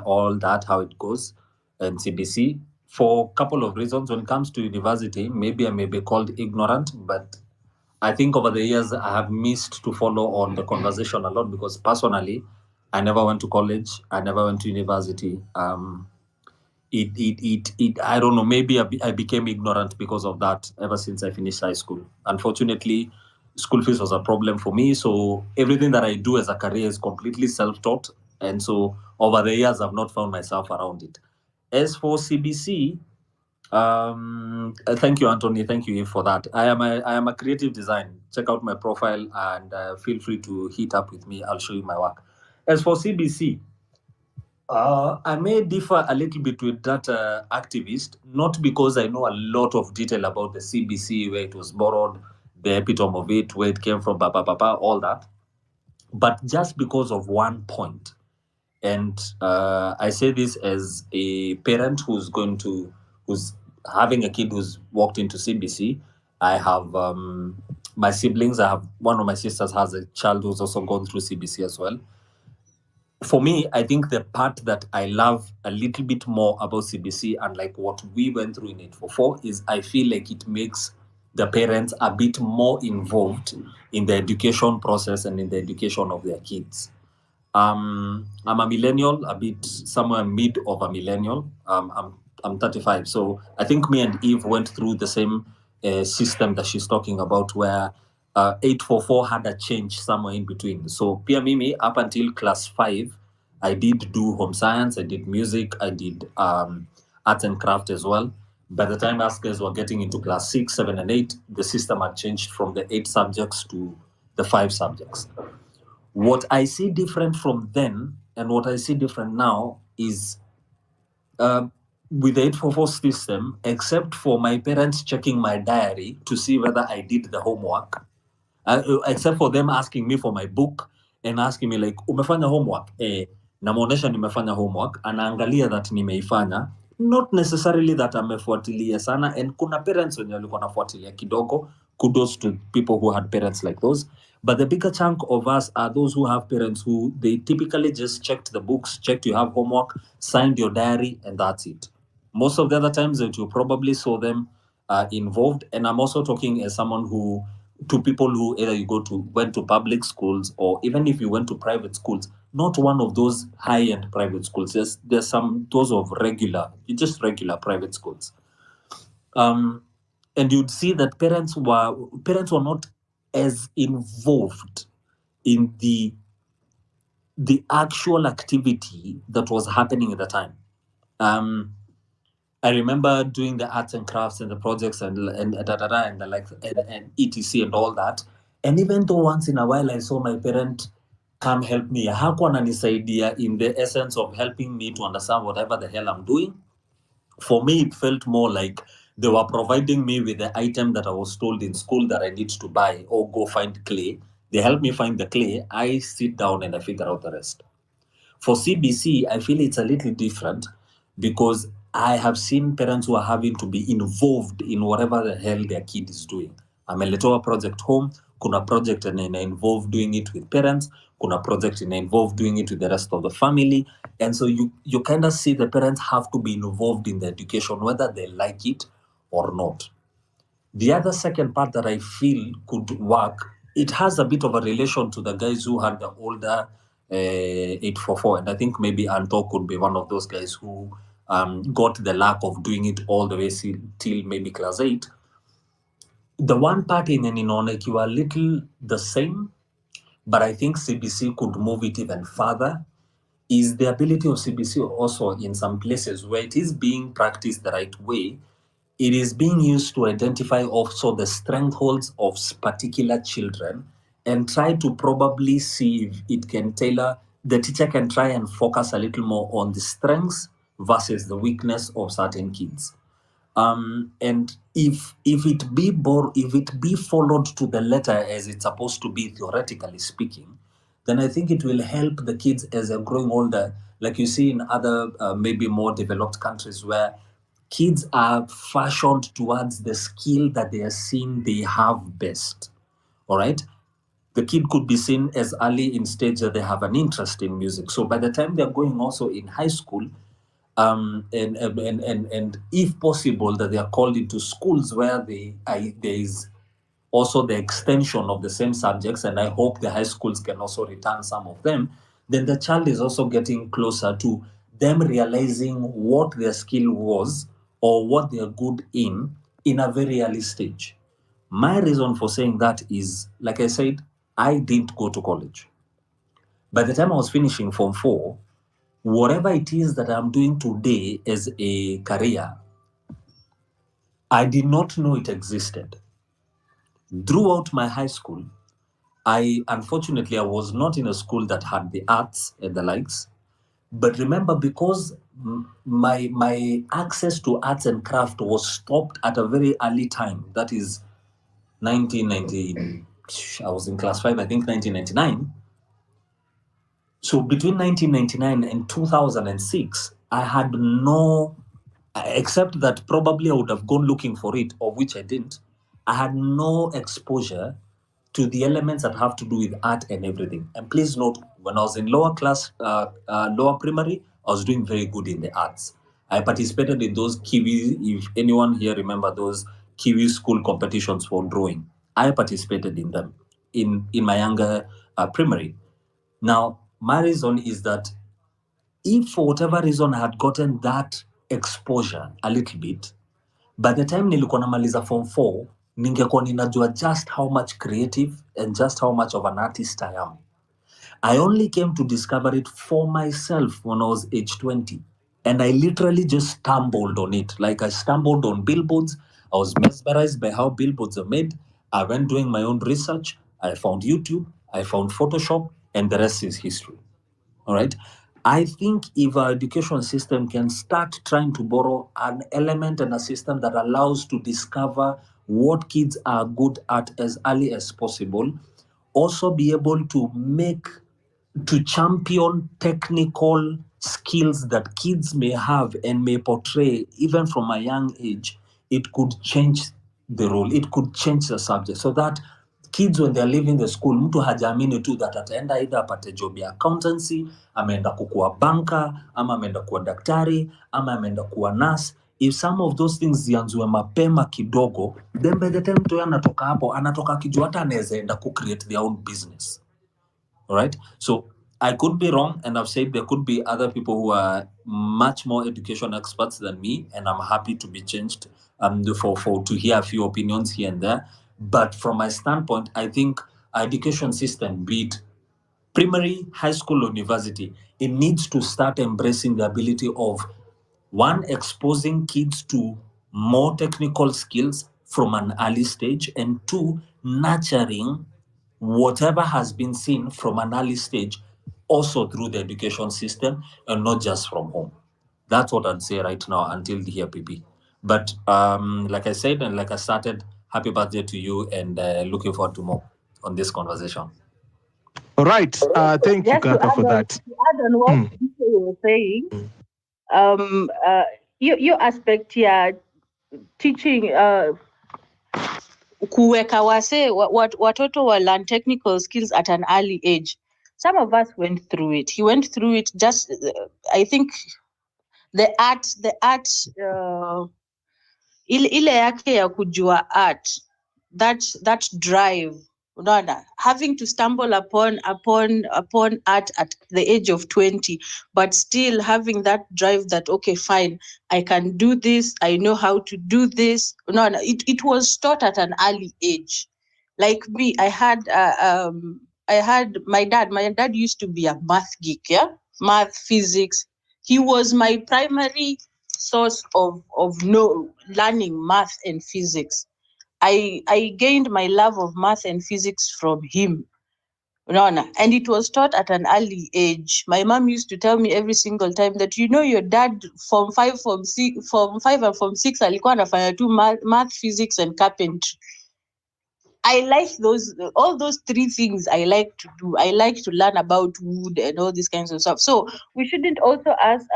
all that, how it goes, and CBC. For a couple of reasons. When it comes to university, maybe I may be called ignorant, but I think over the years I have missed to follow on the conversation a lot because personally, I never went to college, I never went to university. I don't know, maybe I became ignorant because of that ever since I finished high school. Unfortunately, school fees was a problem for me, so everything that I do as a career is completely self-taught, and so over the years I've not found myself around it. As for CBC, Thank you, Anthony. Thank you, Eve, for that. I am a creative design. Check out my profile and feel free to hit up with me. I'll show you my work. As for CBC, I may differ a little bit with that activist, not because I know a lot of detail about the CBC, where it was borrowed, the epitome of it, where it came from, all that, but just because of one point. And I say this as a parent who's having a kid who's walked into CBC. I have my siblings. I have one of my sisters has a child who's also gone through CBC as well. For me, I think the part that I love a little bit more about CBC and like what we went through in 844 is I feel like it makes the parents a bit more involved in the education process and in the education of their kids. I'm a millennial, a bit somewhere mid of a millennial. I'm 35, so I think me and Eve went through the same system that she's talking about, where 844 had a change somewhere in between. So Pia Mimi, up until class 5, I did do home science, I did music, I did arts and craft as well. By the time us guys were getting into class 6, 7, and 8, the system had changed from the 8 subjects to the 5 subjects. What I see different from then and what I see different now is with the 844 system, except for my parents checking my diary to see whether I did the homework, except for them asking me for my book and asking me like, umefanya homework? Namuonesha nimefanya homework, anaangalia that nimeifanya, not necessarily that amefuatilia sana, and kuna parents wenye walikuwa nafuatilia kidogo. Kudos to people who had parents like those. But the bigger chunk of us are those who have parents who they typically just checked the books, checked you have homework, signed your diary, and that's it. Most of the other times that you probably saw them involved, and I'm also talking as someone who, to people who either you went to public schools or even if you went to private schools, not one of those high-end private schools. There's some those of regular private schools. And you'd see that parents were not as involved in the actual activity that was happening at the time. I remember doing the arts and crafts and the projects and the like and etc and all that. And even though once in a while I saw my parent come help me, hakuwa ananisaidia in the essence of helping me to understand whatever the hell I'm doing. For me, it felt more like they were providing me with the item that I was told in school that I need to buy or go find clay. They help me find the clay. I sit down and I figure out the rest. For CBC, I feel it's a little different because I have seen parents who are having to be involved in whatever the hell their kid is doing. Ameletoa project home, kuna project and involved doing it with parents, kuna project and involved doing it with the rest of the family. And so you kind of see the parents have to be involved in the education, whether they like it or not. The other second part that I feel could work, it has a bit of a relation to the guys who had the older 844. And I think maybe Anto could be one of those guys who got the lack of doing it all the way till maybe class 8. The one part in Inonek, you are a little the same, but I think CBC could move it even further, is the ability of CBC also in some places where it is being practiced the right way. It is being used to identify also the strongholds of particular children and try to probably see if it can tailor, the teacher can try and focus a little more on the strengths versus the weakness of certain kids. And if it be followed to the letter as it's supposed to be, theoretically speaking, then I think it will help the kids as they're growing older, like you see in other maybe more developed countries where kids are fashioned towards the skill that they are seeing they have best. All right. The kid could be seen as early in stage that they have an interest in music. So by the time they're going also in high school, and if possible, that they are called into schools where there is also the extension of the same subjects, and I hope the high schools can also return some of them, then the child is also getting closer to them realizing what their skill was or what they're good in a very early stage. My reason for saying that is, like I said, I didn't go to college. By the time I was finishing Form 4, whatever it is that I'm doing today as a career, I did not know it existed. Throughout my high school, unfortunately, I was not in a school that had the arts and the likes. But remember, because my access to arts and craft was stopped at a very early time, that is 1990, I was in class 5, I think 1999. So between 1999 and 2006, I had no, except that probably I would have gone looking for it, of which I didn't. I had no exposure to the elements that have to do with art and everything. And please note, when I was in lower primary, I was doing very good in the arts. I participated in those Kiwi, if anyone here remember those Kiwi school competitions for drawing. I participated in them in my younger primary. Now, my reason is that if for whatever reason I had gotten that exposure a little bit, by the time nilikuwa namaliza form 4, ningekuwa ninajua just how much creative and just how much of an artist I am. I only came to discover it for myself when I was age 20. And I literally just stumbled on it. Like I stumbled on billboards. I was mesmerized by how billboards are made. I went doing my own research. I found YouTube. I found Photoshop. And the rest is history. All right. I think if our education system can start trying to borrow an element and a system that allows to discover what kids are good at as early as possible, also be able to champion technical skills that kids may have and may portray even from a young age, it could change the role, it could change the subject so that kids when they're leaving the school, mtu hajaamini tu that ataenda either apate job ya accountancy, ameenda kukuwa banker, ama ameenda kuwa daktari, ama ameenda kuwa nurse. If some of those things zianzwe mapema kidogo, then by the time mtu anatoka hapo, anatoka akijua hata anaweza enda create their own business. All right. So I could be wrong, and I've said there could be other people who are much more education experts than me, and I'm happy to be changed for to hear a few opinions here and there. But from my standpoint, I think our education system, be it primary, high school, or university, it needs to start embracing the ability of one, exposing kids to more technical skills from an early stage, and two, nurturing whatever has been seen from an early stage also through the education system and not just from home. That's what I'd say right now until the here PP. But like I said and like I started, happy birthday to you, and looking forward to more on this conversation. All right. Thank you, Just to Kaka, for that. to add on what you were saying, your aspect here, teaching kuweka wase watoto wa learn technical skills at an early age. Some of us went through it. He went through it just, I think the art ile yake ya kujua art, that drive, unaona, having to stumble upon art at the age of 20, but still having that drive that, okay, fine, I can do this, I know how to do this. Unaona, it was taught at an early age. Like me, I had my dad used to be a math geek, yeah, math, physics. He was my primary source of learning math and physics. I gained my love of math and physics from him. And it was taught at an early age. My mom used to tell me every single time that, your dad form 5 and form 6 alikuwa anafanya tu math, physics and carpentry. I like all those three things I like to do. I like to learn about wood and all these kinds of stuff. So we shouldn't also, as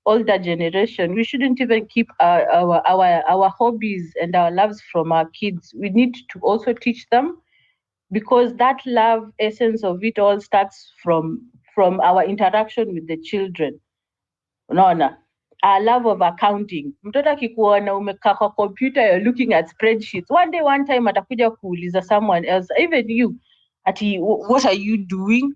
older generation, we shouldn't even keep our hobbies and our loves from our kids. We need to also teach them, because that love essence of it all starts from our interaction with the children. Unaona? Our love of accounting. Mtoto akikuona umekaa kwa computer, you're looking at spreadsheets. One time atakuja kuuliza someone else, even you, ati, what are you doing?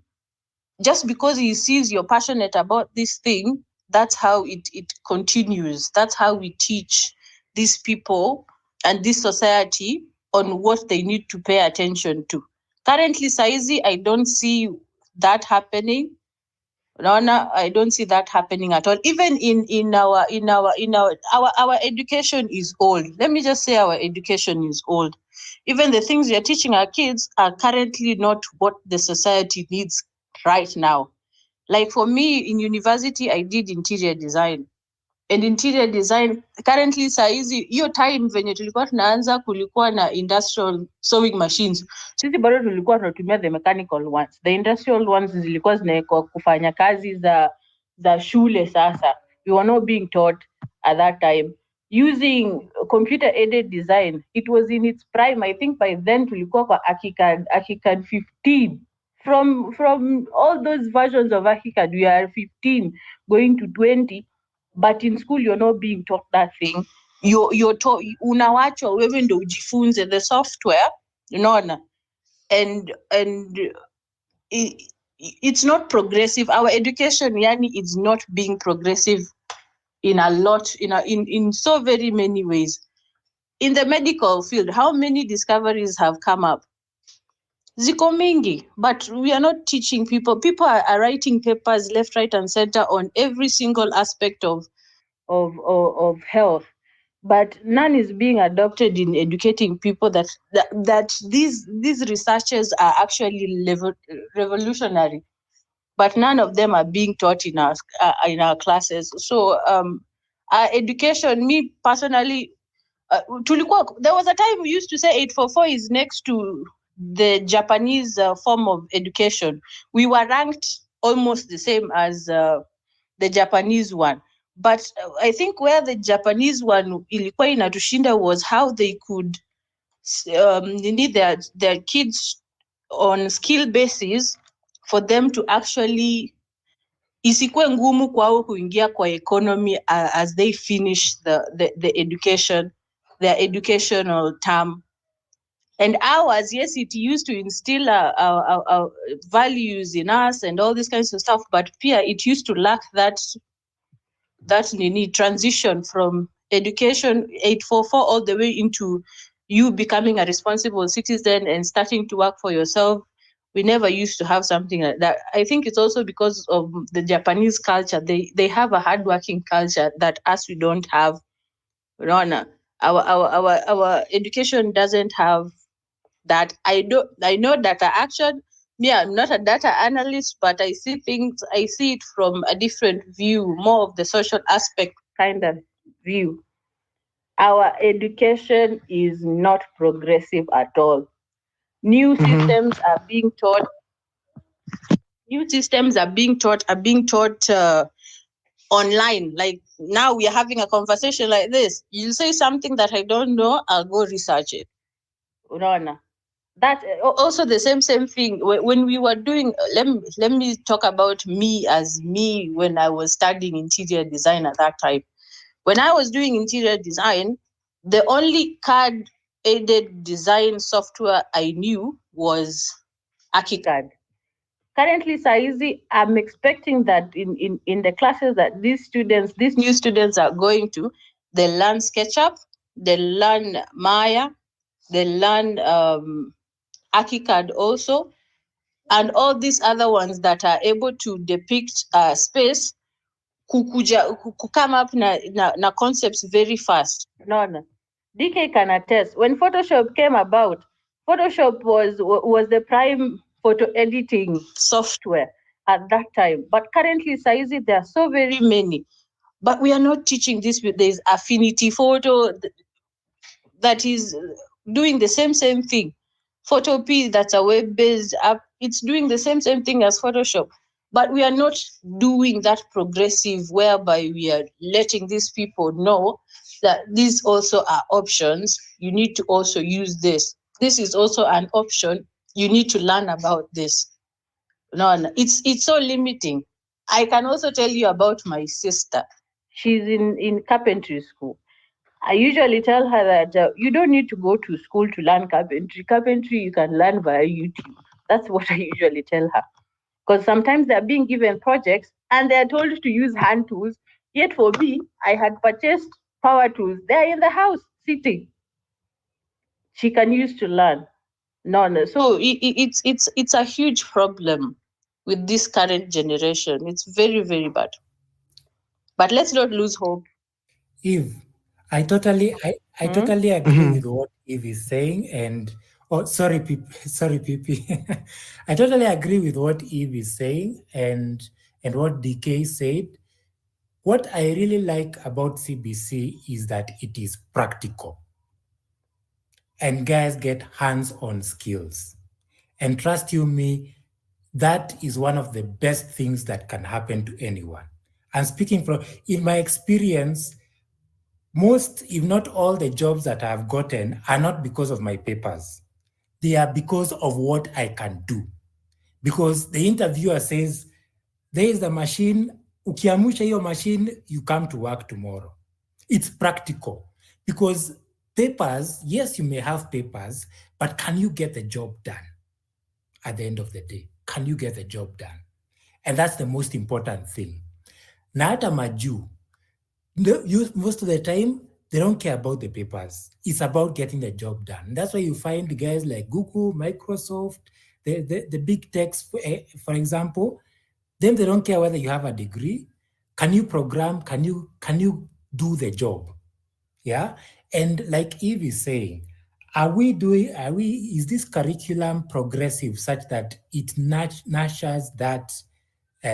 Just because he sees you're passionate about this thing, that's how it continues. That's how we teach these people and this society on what they need to pay attention to. Currently, saizi, I don't see that happening. No, I don't see that happening at all. Even in our education is old. Let me just say our education is old. Even the things we are teaching our kids are currently not what the society needs right now. Like for me in university, I did interior design. And interior design currently saizi hiyo time venye tulikuwa tunaanza kulikuwa na industrial sewing machines. Sisi bado tulikuwa tunatumia the mechanical ones. The industrial ones zilikuwa zinawekwa kufanya kazi za shule sasa. We were not being taught at that time using computer aided design. It was in its prime. I think by then tulikuwa kwa Archicad 15. From all those versions of Archicad, we are 15 going to 20. But in school you're not being taught that thing. You're taught unawachwa wewe ndo ujifunze the software, unaona, and it's not progressive. Our education yani is not being progressive in so very many ways. In the medical field, how many discoveries have come up? Ziko mingi, but we are not teaching people. People are writing papers left, right, and center on every single aspect of health, but none is being adopted in educating people that these researches are actually revolutionary, but none of them are being taught in our classes. So our education, me personally, there was a time we used to say 844 is next to the Japanese form of education. We were ranked almost the same as the Japanese one. But I think where the Japanese one ilikuwa inatushinda was how they could need their kids on skill basis for them to actually isikuwe ngumu kwao kuingia kwa economy as they finish the education, their educational term. And ours, yes, it used to instill our values in us and all these kinds of stuff, but pia it used to lack that transition from education 844 all the way into you becoming a responsible citizen and starting to work for yourself. We never used to have something like that. I think it's also because of the Japanese culture. They have a hardworking culture that us we don't have. Rona, our education doesn't have that. I know data action. Yeah, I'm not a data analyst, but I see it from a different view, more of the social aspect kind of view. Our education is not progressive at all. New systems are being taught. Are being taught online. Like now we are having a conversation like this. You say something that I don't know, I'll go research it. Unaona? That also the same thing when we were doing, let me talk about me as me when I was studying interior design at that time. When I was doing interior design, the only CAD aided design software I knew was Archicad. Currently, Saizi, I'm expecting that in the classes that these new students are going to, they learn SketchUp, they learn Maya, they learn Archicad also, and all these other ones that are able to depict space, come up na concepts very fast. No. DK can attest. When Photoshop came about, Photoshop was the prime photo editing software at that time. But currently, Saizi, there are so very many. But we are not teaching this. There's Affinity Photo that is doing the same thing. Photopea, that's a web-based app, it's doing the same thing as Photoshop. But we are not doing that progressive whereby we are letting these people know that these also are options. You need to also use this. This is also an option. You need to learn about this. No, it's so limiting. I can also tell you about my sister. She's in carpentry school. I usually tell her that you don't need to go to school to learn carpentry. Carpentry you can learn via YouTube. That's what I usually tell her. Because sometimes they're being given projects and they're told to use hand tools. Yet for me, I had purchased power tools. They're in the house sitting. She can use to learn. No. So it's a huge problem. with this current generation. It's very, very bad. But let's not lose hope. Eve, I totally agree with what Eve is saying, and sorry, Pipi. I totally agree with what Eve is saying and what DK said. What I really like about CBC is that it is practical, and guys get hands-on skills. And trust you me, that is one of the best things that can happen to anyone. I'm speaking from, in my experience, most, if not all, the jobs that I've gotten are not because of my papers. They are because of what I can do. Because the interviewer says, there is the machine, ukiamusha hiyo machine, you come to work tomorrow. It's practical. Because papers, yes, you may have papers, but can you get the job done at the end of the day? Can you get the job done? And that's the most important thing. Na hata majuu, most of the time, they don't care about the papers. It's about getting the job done. That's why you find guys like Google, Microsoft, the big techs, for example, them, they don't care whether you have a degree. Can you program? Can you do the job? Yeah. And like Eve is saying, is this curriculum progressive such that it nurtures that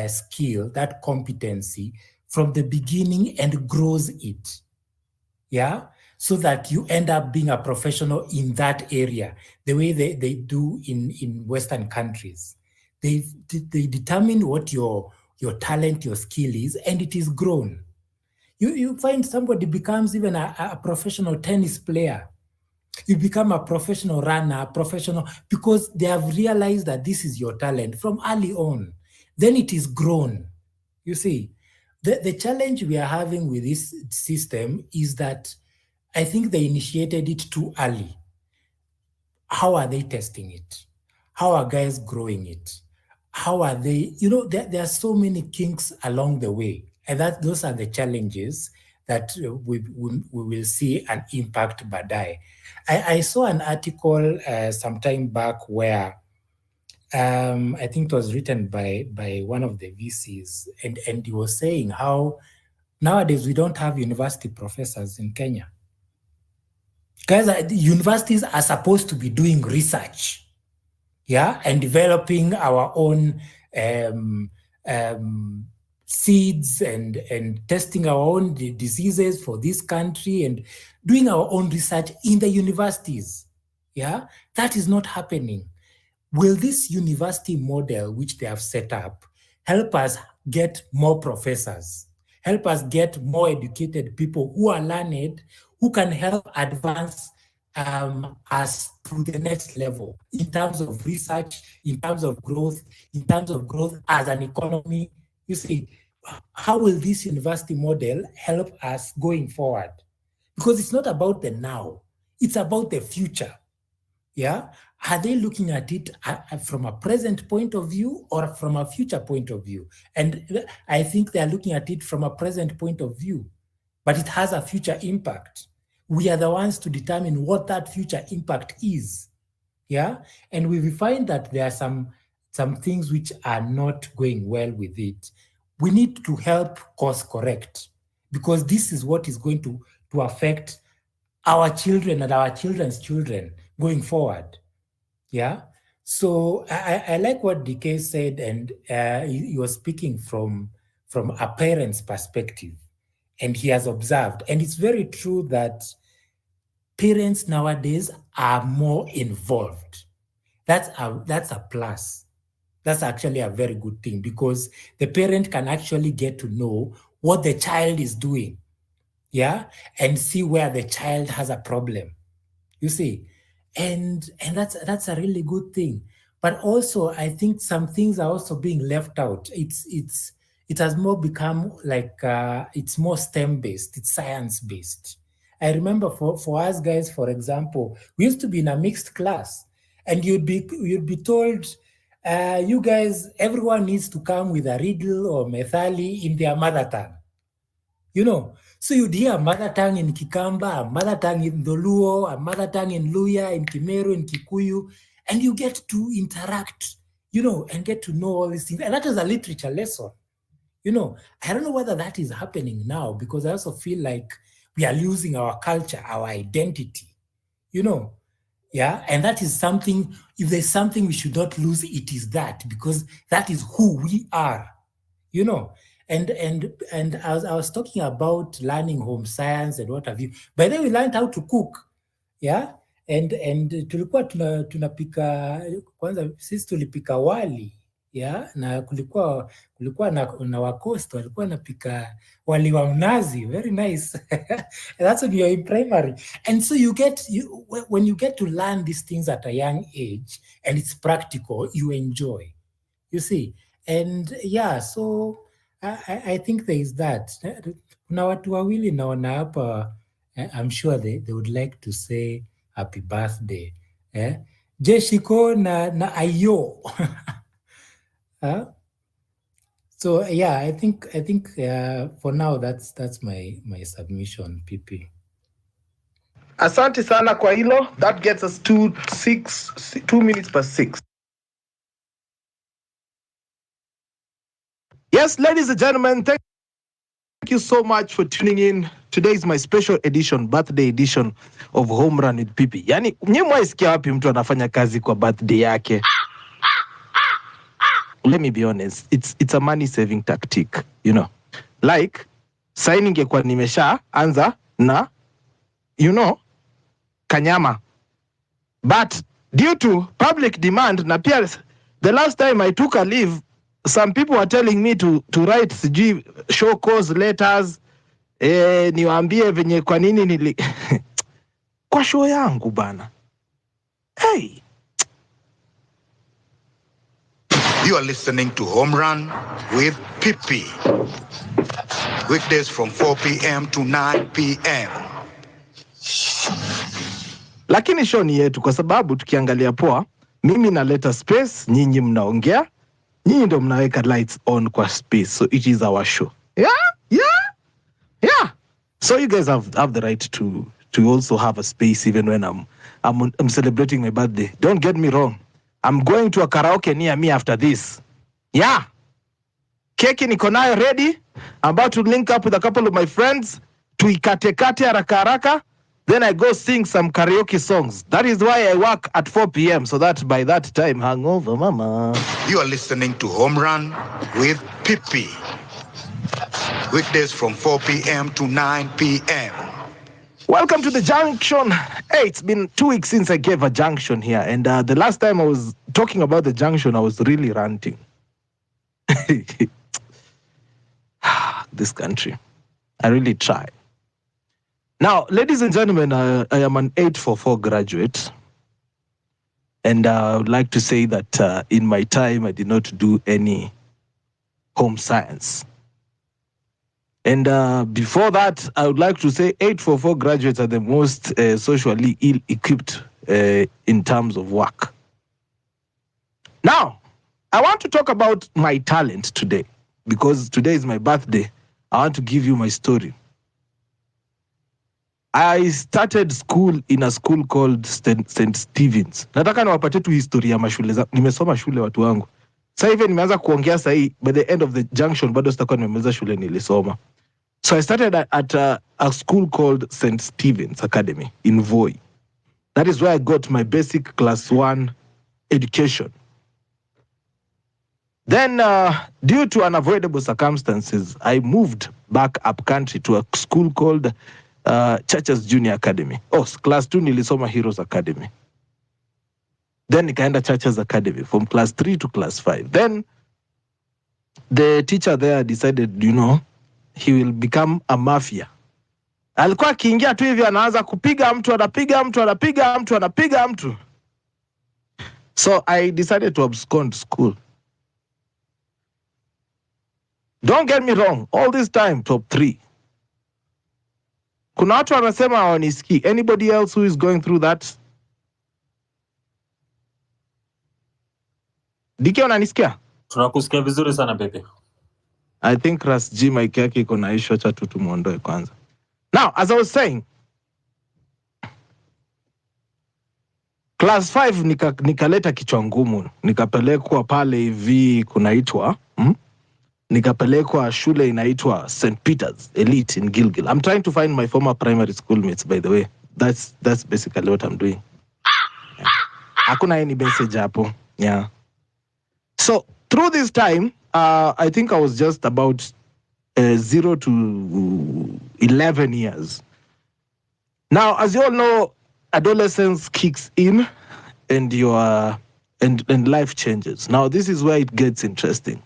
skill, that competency from the beginning and grows it? Yeah, so that you end up being a professional in that area, the way they do in Western countries. They determine what your talent, your skill is, and it is grown. You find somebody becomes even a professional tennis player. You become a professional runner, because they have realized that this is your talent from early on. Then it is grown. You see, the challenge we are having with this system is that I think they initiated it too early. How are they testing it? How are guys growing it? How are they, there are so many kinks along the way. And those are the challenges that we will see an impact badai. I saw an article some time back where I think it was written by one of the VCs, and he was saying how nowadays we don't have university professors in Kenya. Guys, the universities are supposed to be doing research, yeah, and developing our own seeds and testing our own diseases for this country and doing our own research in the universities. Yeah, that is not happening. Will this university model, which they have set up, help us get more professors, help us get more educated people who are learned, who can help advance us to the next level in terms of research, in terms of growth as an economy? You see, how will this university model help us going forward? Because it's not about the now, it's about the future. Yeah, are they looking at it from a present point of view or from a future point of view? And I think they are looking at it from a present point of view, but it has a future impact. We are the ones to determine what that future impact is. Yeah, and we find that there are some things which are not going well with it. We need to help course correct, because this is what is going to affect our children and our children's children going forward. Yeah. So I like what DK said, and he was speaking from a parent's perspective, and he has observed, and it's very true that parents nowadays are more involved. That's a plus. That's actually a very good thing, because the parent can actually get to know what the child is doing. Yeah, and see where the child has a problem. You see, and that's a really good thing. But also, I think some things are also being left out. It has more become like it's more STEM based. It's science based. I remember for us guys, for example, we used to be in a mixed class, and you'd be told, you guys, everyone needs to come with a riddle or methali in their mother tongue. So you'd hear a mother tongue in Kikamba, a mother tongue in Dholuo, a mother tongue in Luya, in Kimeru, in Kikuyu, and you get to interact, and get to know all these things. And that is a literature lesson. I don't know whether that is happening now, because I also feel like we are losing our culture, our identity, Yeah, and that is something, if there's something we should not lose, it is that, because that is who we are, And as I was talking about learning home science and what have you, by then we learned how to cook, yeah, and tulikuwa tunapika kwanza, sisi tulipika wali, yeah, na kulikuwa na wakosto walikuwa wanapika wali wa mnazi, very nice. That's when you're in primary, and so when you get to learn these things at a young age and it's practical, you enjoy, you see. And yeah, so I think there is that. Kuna watu wawili naona hapa, I'm sure they would like to say happy birthday. Jeshiko na Ayo. So yeah, I think for now that's my submission, PP. Asante sana kwa hilo. That gets us to 2 minutes past 6. Yes, ladies and gentlemen, thank you so much for tuning in. Today is my special edition, birthday edition of Home Run with Pipi. Yani, nyewe mwaisikia wapi mtu anafanya kazi kwa birthday yake? Let me be honest, it's a money saving tactic, Like, signing ingekuwa nimesha anza na, kanyama. But due to public demand, na pia the last time I took a leave, some people were telling me to write show cause letters, niwaambie venye kwa nini kwa show yangu bana. Hey. You are listening to Home Run with Pipi. Weekdays from 4 p.m. to 9 p.m. Lakini show ni yetu, kwa sababu tukiangalia poa, mimi naleta space, nyinyi mnaongea, nyinyi ndo mnaweka lights on kwa space. So it is our show. Yeah. So you guys have the right to also have a space even when I'm celebrating my birthday. Don't get me wrong. I'm going to a karaoke near me after this. Yeah. Keki niko nayo ready. I'm about to link up with a couple of my friends. Tuikate haraka. Then I go sing some karaoke songs. That is why I work at 4 p.m. so that by that time, hangover, mama. You are listening to Home Run with Pipi. Weekdays from 4 p.m. to 9 p.m. Welcome to the junction. Hey, it's been 2 weeks since I gave a junction here. And the last time I was talking about the junction, I was really ranting. This country. I really try. Now, ladies and gentlemen, I am an 844 graduate. And I would like to say that in my time, I did not do any home science. And before that, I would like to say 844 graduates are the most socially ill-equipped in terms of work. Now, I want to talk about my talent today, because today is my birthday. I want to give you my story. I started school in a school called St. Stephen's. Nataka niwapatie tu historia ya mashule za. Nimesoma shule watu wangu. Sasa hivi nimeanza kuongea sasa hii, by the end of the junction bado sitakuwa nimemaliza shule nilisoma. So I started at a school called St. Stephen's Academy in Voi. That is where I got my basic class 1 education. Then, due to unavoidable circumstances, I moved back up country to a school called Churches Junior Academy. Oh, class 2 nilisoma Heroes Academy. Then nikaenda Churches Academy from class 3 to class 5. Then the teacher there decided, he will become a mafia. Alikuwa akiingia tu hivi anaanza kupiga mtu, anapiga mtu. So I decided to abscond school. Don't get me wrong, all this time top 3. Kuna watu wanasema hawanisikii. Anybody else who is going through that? Dike unanisikia? Tunakusikia vizuri sana Pepe. I think Ras G mic yake iko na issue, acha tu tumuondoe kwanza. Now, as I was saying, Class 5 nikaleta kichwa ngumu, nikapelekwa pale hivi kunaitwa nikapelekwa shule inaitwa St. Peter's Elite in Gilgil. I'm trying to find my former primary schoolmates, by the way. That's basically what I'm doing. Hakuna any message hapo. Yeah. So through this time, I think I was just about 0 to 11 years. Now, as you all know, adolescence kicks in and and life changes. Now, this is where it gets interesting.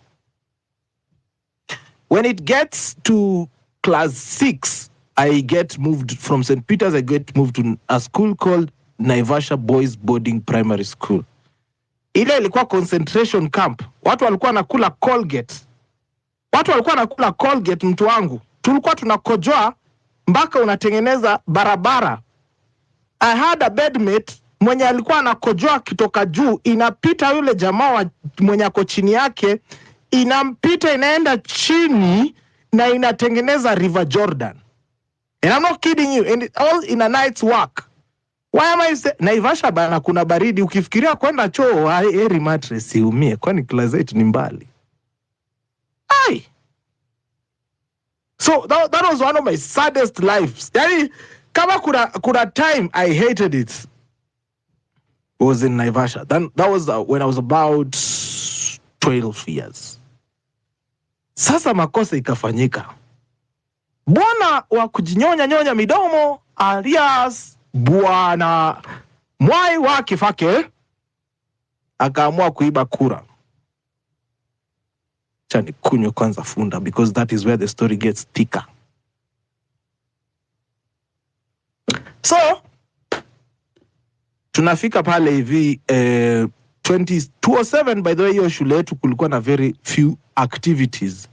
When it gets to class 6, I get moved from St. Peter's. I get moved to a school called Naivasha Boys Boarding Primary School. Ile ilikuwa concentration camp. Watu walikuwa nakula Colgate. Mtu wangu. Tulikuwa tunakojoa mpaka unatengeneza barabara. I had a bedmate mwenye alikuwa anakojoa kitoka juu, inapita yule jamaa mwenye ako chini yake, inampita inaenda chini na inatengeneza River Jordan. And I'm not kidding you, and all in a night's work. Why am I saying Naivasha bana kuna baridi, ukifikiria kwenda choo heri mattress iumie, kwani class 8 ni mbali. Ai. So that was one of my saddest lives. Yani kama kuna time I hated it was in Naivasha. That was when I was about 12 years. Sasa makosa ikafanyika. Bwana wa kujinyonya midomo alias Bwana Mwai wa Kifake akaamua kuiba kura. Chani kunywe kwanza funda, because that is where the story gets thicker. So tunafika pale hivi 207. By the way, hiyo shule yetu kulikuwa na very few activities.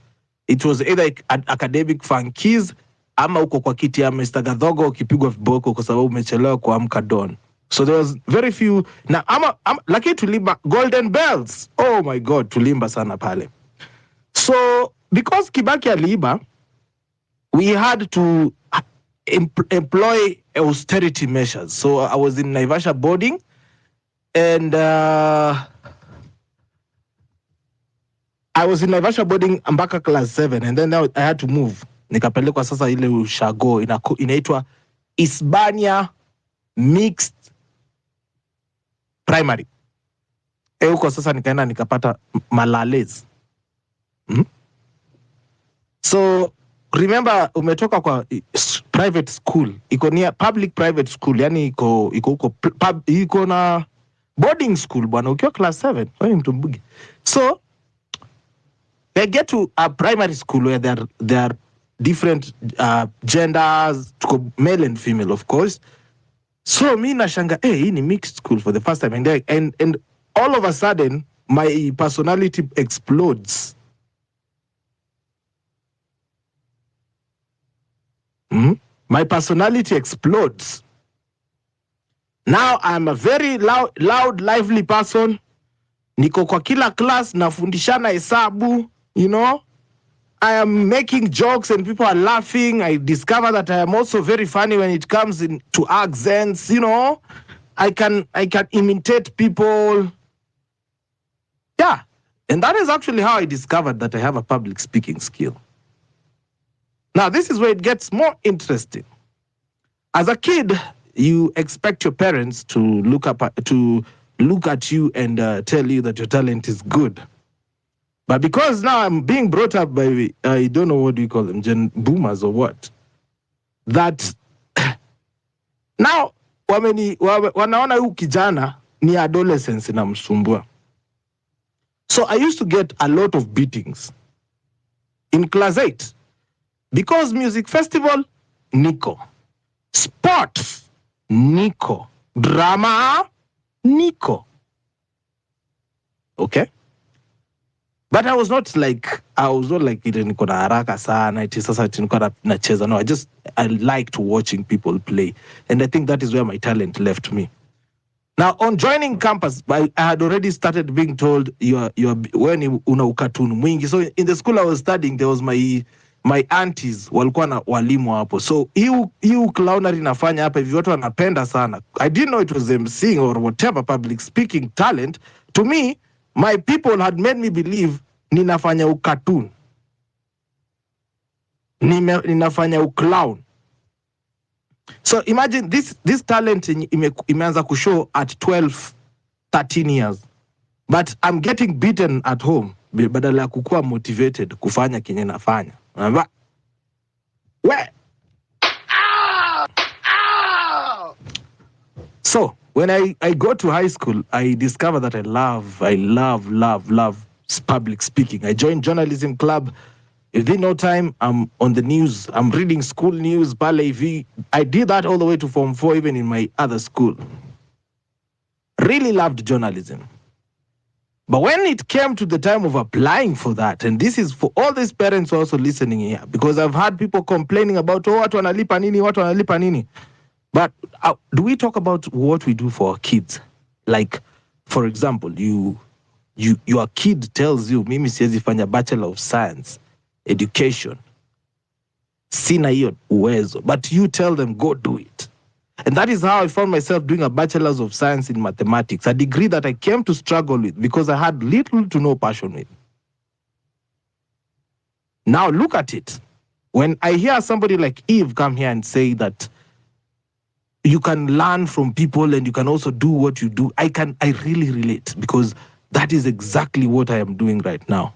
It was either academic funkies ama uko kwa kiti ya Mr. Gadhogo ukipigwa viboko kwa sababu umechelewa kuamka dawn. So there was very few. Na lakini tulimba Golden Bells. Oh my God, tulimba sana pale. So because Kibaki aliiba, we had to employ austerity measures. So I was in Naivasha boarding, and I was in Naivasha boarding mpaka class 7, and then I had to move. Nikapelekwa sasa ile ushago inaitwa Hispania Mixed Primary. Huko sasa nikaenda nikapata Malales. So remember, umetoka kwa private school, iko near public private school, yani iko na boarding school bwana, ukiwa class 7 wewe mtu mbugi. So they get to a primary school where there are different genders, male and female, of course. So mi nashanga, hii ni mixed school for the first time, and all of a sudden my personality explodes. My personality explodes. Now I'm a very loud, lively person. Niko kwa kila class, nafundishana hesabu, you know. I am making jokes and people are laughing. I discover that I am also very funny when it comes to accents, you know. I can imitate people. Yeah. And that is actually how I discovered that I have a public speaking skill. Now, this is where it gets more interesting. As a kid, you expect your parents to look at you and tell you that your talent is good. But because now I'm being brought up by, I don't know what do you call them, Gen boomers or what, that now wanaona huyu kijana ni adolescence inamsumbua. So I used to get a lot of beatings in class 8. Because music festival, Nico. Sports, Nico. Drama, Nico. Okay? But I was not like ile niko na haraka sana, iti sasa niko nacheza. No, I liked watching people play. And I think that is where my talent left me. Now, on joining campus, I had already started being told you're when una ukatunu mwingi. So in the school I was studying, there was my my aunties walikuwa na walimu hapo. So hiu clownery nafanya hapa hivi watu wanapenda sana. I didn't know it was emceeing or whatever public speaking talent. To me, my people had made me believe ninafanya cartoon. Ninafanya clown. So imagine this talent imeanza kushow at 12, 13 years. But I'm getting beaten at home badala ya kukuwa motivated kufanya kenye nafanya. So when I go to high school, I discover that I love public speaking. I joined journalism club. Within no time, I'm on the news. I'm reading school news, Pale V. I did that all the way to Form 4, even in my other school. Really loved journalism. But when it came to the time of applying for that, and this is for all these parents also listening here, because I've had people complaining about, watu wanalipa nini. But do we talk about what we do for our kids? Like, for example, your kid tells you, mimi siwezi fanya Bachelor of Science, Education, sina hiyo uwezo, but you tell them, go do it. And that is how I found myself doing a Bachelor's of Science in Mathematics, a degree that I came to struggle with because I had little to no passion with. Now look at it. When I hear somebody like Eve come here and say that you can learn from people and you can also do what you do, I really relate, because that is exactly what I am doing right now.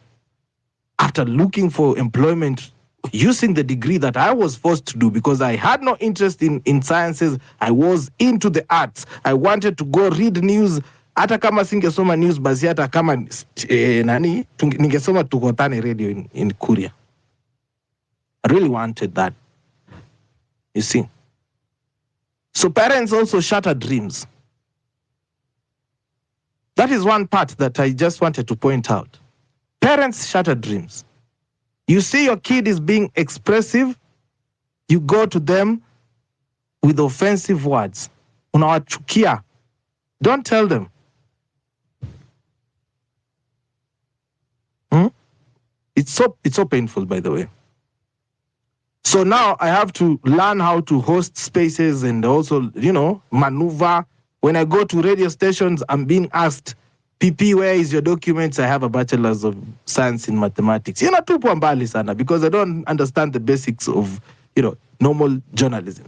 After looking for employment using the degree that I was forced to do because I had no interest in sciences, I was into the arts. I wanted to go read news. Hata kama singesoma news, basi hata kama ningesoma Tukotane radio in Korea. I really wanted that. You see. So parents also shatter dreams. That is one part that I just wanted to point out. Parents shatter dreams. You see your kid is being expressive, you go to them with offensive words. Unawachukia. Don't tell them. It's so painful, by the way. So now I have to learn how to host spaces and also, maneuver. When I go to radio stations, I'm being asked, PP, where is your documents? I have a Bachelor's of Science in Mathematics. Tupo mbali sana, because I don't understand the basics of, normal journalism.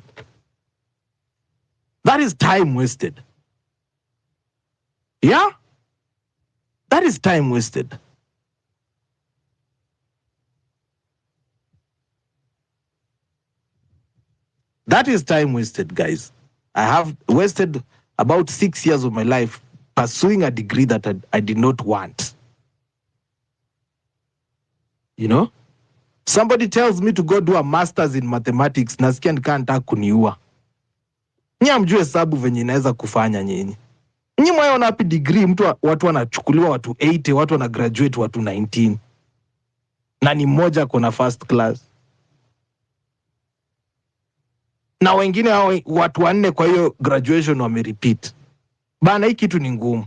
That is time wasted. Yeah? That is time wasted. That is time wasted, guys. I have wasted about 6 years of my life pursuing a degree that I did not want. Somebody tells me to go do a master's in mathematics, nasikia nikaa kuniua. Amjue hesabu venye inaweza kufanya nyinyi. Nyinyi mwaona wapi degree watu wanachukuliwa watu 80, watu wana graduate watu 19. Na ni mmoja kuna first class. Na wengine watu 4 kwa hiyo graduation wamerepeat. Bana, hii kitu ni ngumu.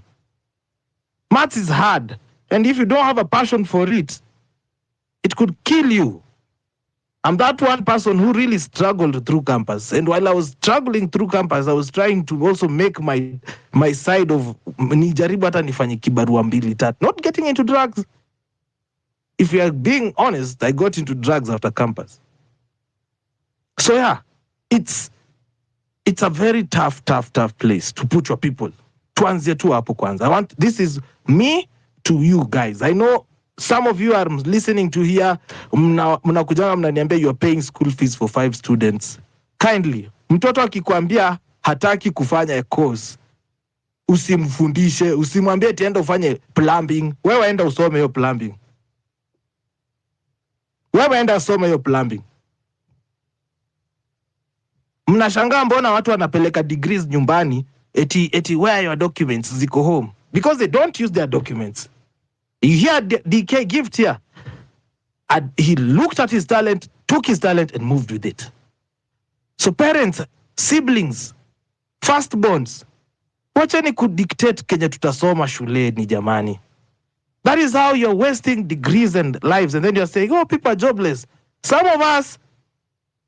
Maths is hard, and if you don't have a passion for it, it could kill you. I'm that one person who really struggled through campus, and while I was struggling through campus, I was trying to also make my side of nijaribu hata nifanye kibarua 2-3, not getting into drugs. If you are being honest, I got into drugs after campus. So yeah, it's a very tough place to put your people. Tuanzie tu hapo kwanza. This is me to you guys. I know some of you are listening to here, mnakujanga mnaniambia you are paying school fees for 5 students. Kindly, mtoto akikwambia hataki kufanya a course, usimfundishe, usimwambie tienda ufanye plumbing. Wewe enda usome hiyo plumbing. Mnashangaa mbona watu wanapeleka degrees nyumbani, eti where are your documents, ziko home, because they don't use their documents. You hear DK gift here, and he looked at his talent, took his talent and moved with it. So parents, siblings, firstborns, wacheni kudictate kenye tutasoma shuleni jamani. That is how you're wasting degrees and lives, and then you're saying, oh, people are jobless. Some of us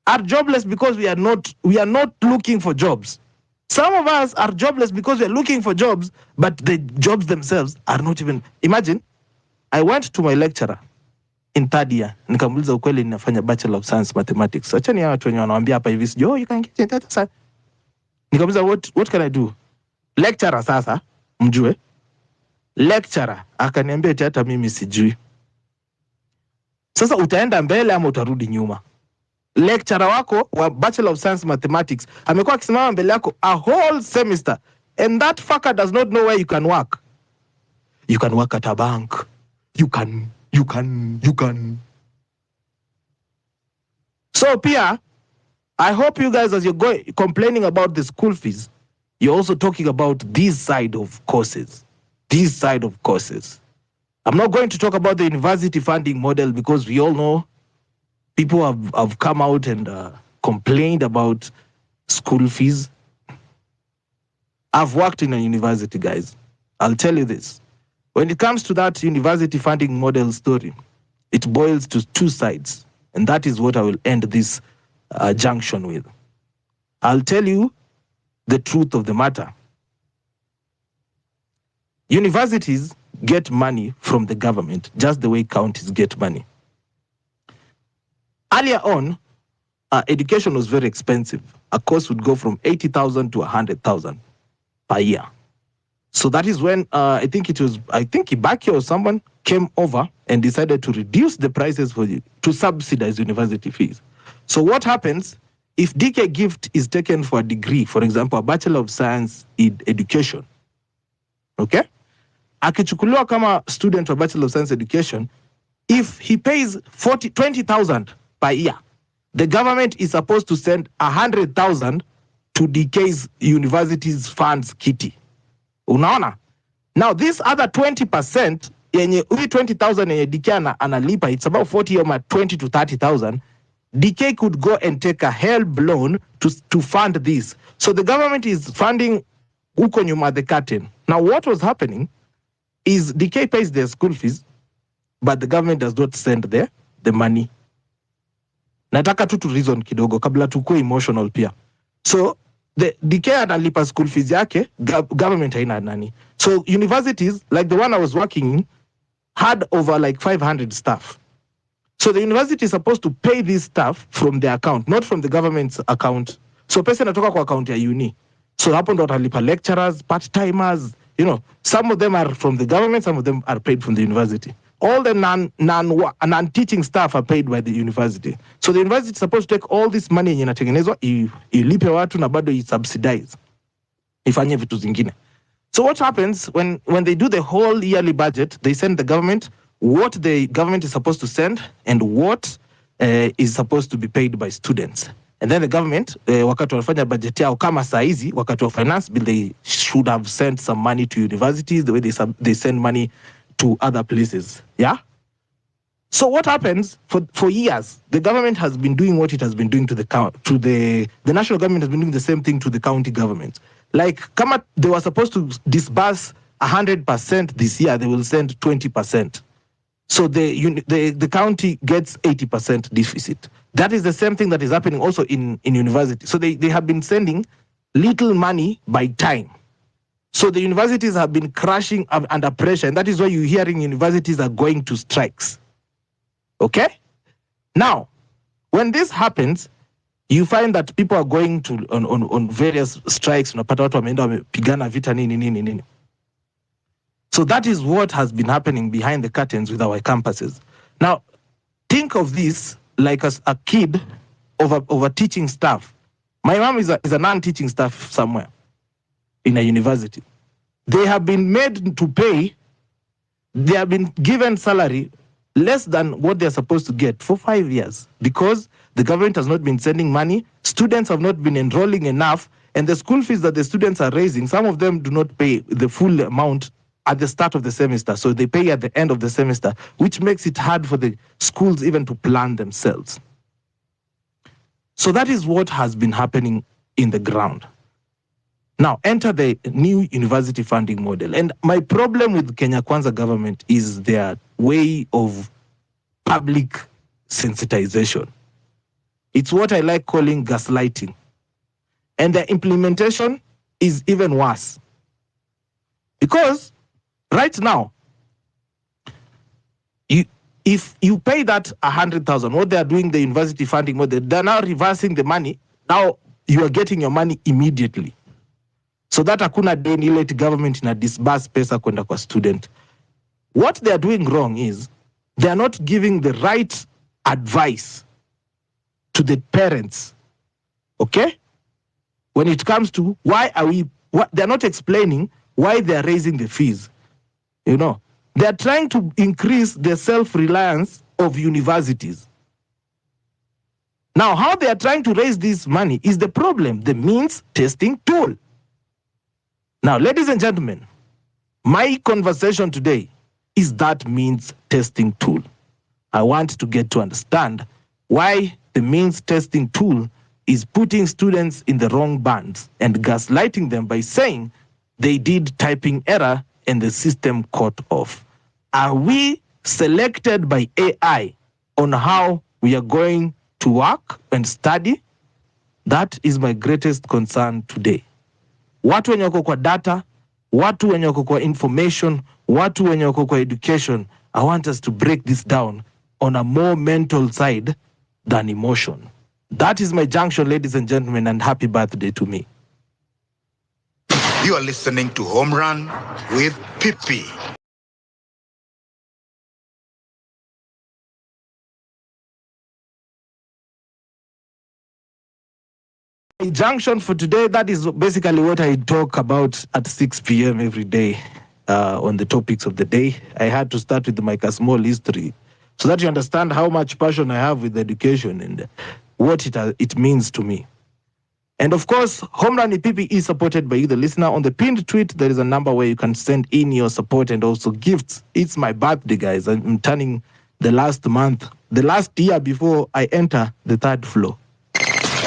are jobless because we are not looking for jobs. Some of us are jobless because we are looking for jobs, but the jobs themselves are not even. Imagine, I went to my lecturer in third year, nikamuuliza ukweli ninafanya Bachelor of Science Mathematics. Acha ni watu wenye wanawaambia hapa hivi sio, you can get that side. Nikamuuliza what can I do? Lecturer sasa, mjue. Lecturer akaniambia eti hata mimi sijui. Sasa utaenda mbele ama utarudi nyuma? Lecturer wako wa Bachelor of Science Mathematics amekuwa akisimama mbele yako a whole semester, and that fucker does not know where you can work. You can work at a bank. You can. So Pia, I hope you guys, as you're complaining about the school fees, you're also talking about this side of courses. I'm not going to talk about the university funding model because we all know people have come out and complained about school fees. I've worked in a university, guys. I'll tell you this. When it comes to that university funding model story, it boils to two sides. And that is what I will end this junction with. I'll tell you the truth of the matter. Universities get money from the government, just the way counties get money. Earlier on, education was very expensive. A course would go from 80,000 to 100,000 per year. So that is when I think Ibaki or someone came over and decided to reduce the prices to subsidize university fees. So what happens if DK gift is taken for a degree, for example, a Bachelor of Science in Education, okay? Akichukuliwa kama student of Bachelor of Science Education, if he pays 20,000 per year, the government is supposed to send 100,000 to DK's university's funds kitty. Unaona? Now this other 20% yenye 20,000 yenye DK analipa, it's about 40 or 20 to 30,000. DK could go and take a HELB loan to fund this. So the government is funding uko nyuma the curtain. Now what was happening is DK pays their school fees, but the government does not send the money. Nataka tu reason kidogo kabla tukue emotional pia. So the DK analipa school fees yake, government haina nani. So universities like the one I was working in had over like 500 staff. So the university is supposed to pay this staff from their account, not from the government's account. So pesa inatoka kwa account ya uni. So hapo ndo watalipa lecturers, part-timers, some of them are from the government, some of them are paid from the university. All the non-teaching staff are paid by the university. So the university is supposed to take all this money yenye inatengenezwa, ilipe watu na bado isubsidize, ifanye vitu zingine. So what happens when they do the whole yearly budget, they send the government what the government is supposed to send and what is supposed to be paid by students. And then the government, wakati wanafanya budget yao kama saa hizi, wakati wa finance bill, they should have sent some money to universities the way they send money to other places. Yeah? So what happens for years, the government has been doing what it has been doing to the national government has been doing the same thing to the county government. Like, kama they were supposed to disburse 100% this year, they will send 20%. So the county gets 80% deficit. That is the same thing that is happening also in university. So they have been sending little money by time. So the universities have been crashing under pressure, and that is why you're hearing universities are going to strikes. Okay? Now, when this happens, you find that people are going to on various strikes. Unapata watu wameenda wamepigana vita nini. So that is what has been happening behind the curtains with our campuses. Now, think of this like as a kid of a teaching staff. My mom is a non-teaching staff somewhere in a university. They have been made to pay, they have been given salary less than what they're supposed to get for 5 years because the government has not been sending money, students have not been enrolling enough, and the school fees that the students are raising, some of them do not pay the full amount at the start of the semester. So they pay at the end of the semester, which makes it hard for the schools even to plan themselves. So that is what has been happening in the ground. Now, enter the new university funding model. And my problem with Kenya Kwanza government is their way of public sensitization. It's what I like calling gaslighting. And the implementation is even worse. Because right now, if you pay that 100,000, what they are doing, the university funding, what they're now reversing the money. Now you are getting your money immediately. So that hakuna deni ile government na disburse pesa kwenda kwa student. What they are doing wrong is they are not giving the right advice to the parents. Okay? When it comes to they're not explaining why they're raising the fees. You know, they're trying to increase the self-reliance of universities. Now, how they are trying to raise this money is the problem, the means testing tool. Now, ladies and gentlemen, my conversation today is that means testing tool. I want to get to understand why the means testing tool is putting students in the wrong bands and gaslighting them by saying they did typing error and the system caught off. Are we selected by AI on how we are going to work and study? That is my greatest concern today. Watu wenye wako kwa data, watu wenye wako kwa information, watu wenye wako kwa education, I want us to break this down on a more mental side than emotion. That is my junction, ladies and gentlemen, and happy birthday to me. You are listening to Home Run with Pippi. My junction for today, that is basically what I talk about at 6 p.m. every day on the topics of the day. I had to start with my small history so that you understand how much passion I have with education and what it means to me. And of course, Home Run with Pippi is supported by you, the listener. On the pinned tweet, there is a number where you can send in your support and also gifts. It's my birthday, guys. I'm turning the last year before I enter the third floor.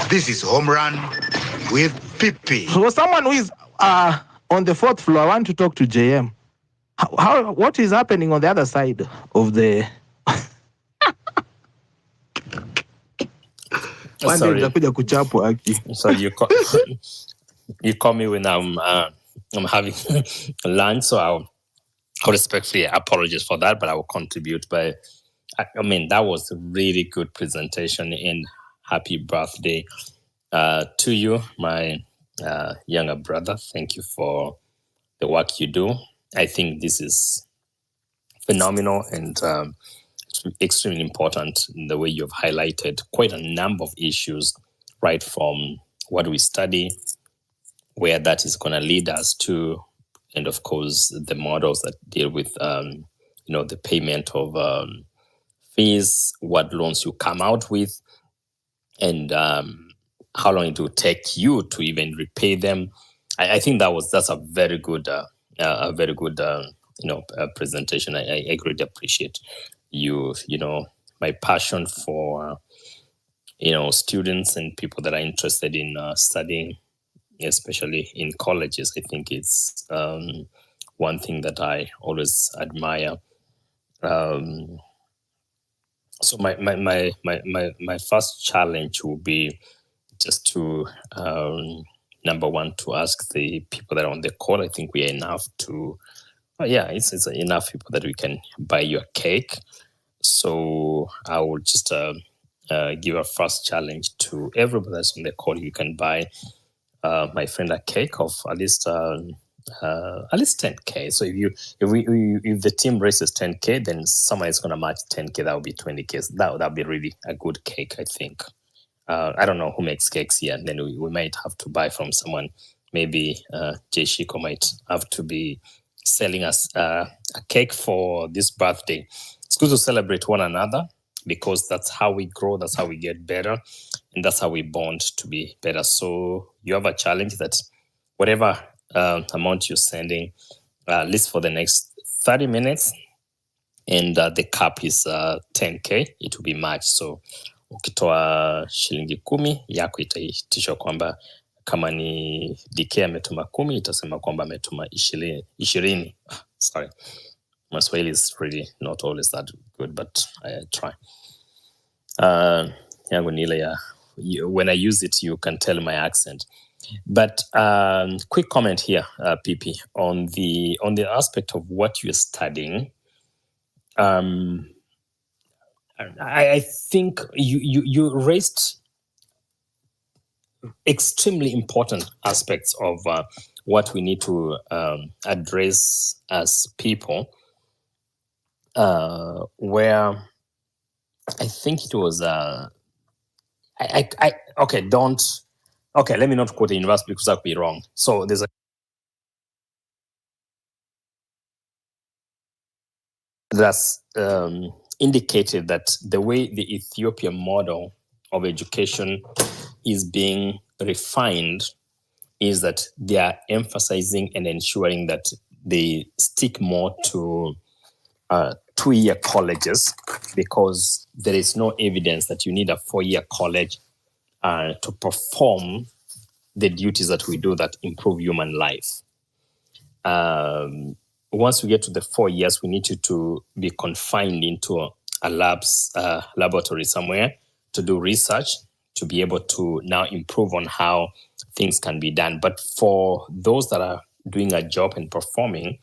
This is Home Run with Pippi. So for someone who is on the fourth floor, I want to talk to JM. What is happening on the other side of the... Sorry. So you call me when I'm having lunch, so I'll respectfully apologize for that, but I will contribute. But I mean, that was a really good presentation, and happy birthday to you, my younger brother. Thank you for the work you do. I think this is phenomenal and extremely important in the way you've highlighted quite a number of issues, right from what we study, where that is going to lead us to, and of course, the models that deal with, the payment of fees, what loans you come out with, and how long it will take you to even repay them. I think that's a very good, presentation. I greatly appreciate you. My passion for, students and people that are interested in studying, especially in colleges. I think it's one thing that I always admire. So my first challenge will be just to number one, to ask the people that are on the call. I think we are enough to. It's enough people that we can buy you a cake. So I will just give a first challenge to everybody that's on the call. You can buy my friend a cake of at least 10K. So if the team raises 10K, then someone is going to match 10K. That would be 20K. That'll be really a good cake, I think. I don't know who makes cakes here. And then we might have to buy from someone. Maybe Jay Shiko might have to be selling us a cake for this birthday. It's good to celebrate one another because that's how we grow, that's how we get better, and that's how we bond to be better. So you have a challenge that whatever amount you're sending, at least for the next 30 minutes, and the cap is 10K, it will be matched. So ukitoa shilingi 10 yako itaitishwa kwamba kama ni DK ametuma 10 itasema kwamba ametuma 20. Sorry, my Swahili is really not always that good, but I try. Yangunila, when I use it, you can tell my accent. But quick comment here, PP, on the aspect of what you're studying. I think you raised extremely important aspects of what we need to address as people, where I think it was let me not quote the university because I'll be wrong. So there's a that's indicated that the way the Ethiopian model of education is being refined is that they are emphasizing and ensuring that they stick more to 2-year colleges, because there is no evidence that you need a 4-year college to perform the duties that we do that improve human life. Once we get to the 4 years, we need you to be confined into a laboratory somewhere to do research, to be able to now improve on how things can be done. But for those that are doing a job and performing,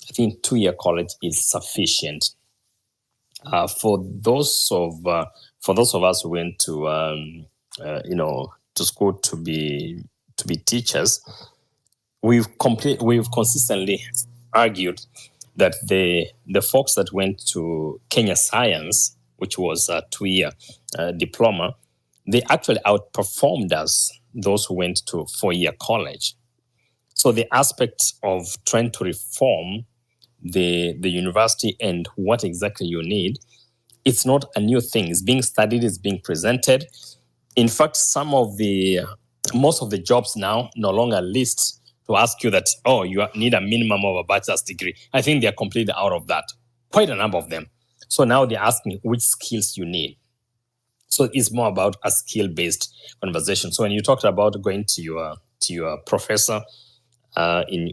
I think 2-year college is sufficient. For those of us who went to to school to be teachers, we've consistently argued that the folks that went to Kenya Science, which was a 2-year diploma, they actually outperformed us, those who went to 4-year college. So the aspect of trying to reform the university and what exactly you need, it's not a new thing. It's being studied, it's being presented. In fact, most of the jobs now no longer list to ask you that, oh, you need a minimum of a bachelor's degree. I think they're completely out of that. Quite a number of them. So now they're asking which skills you need. So it's more about a skill-based conversation. So when you talked about going to your professor in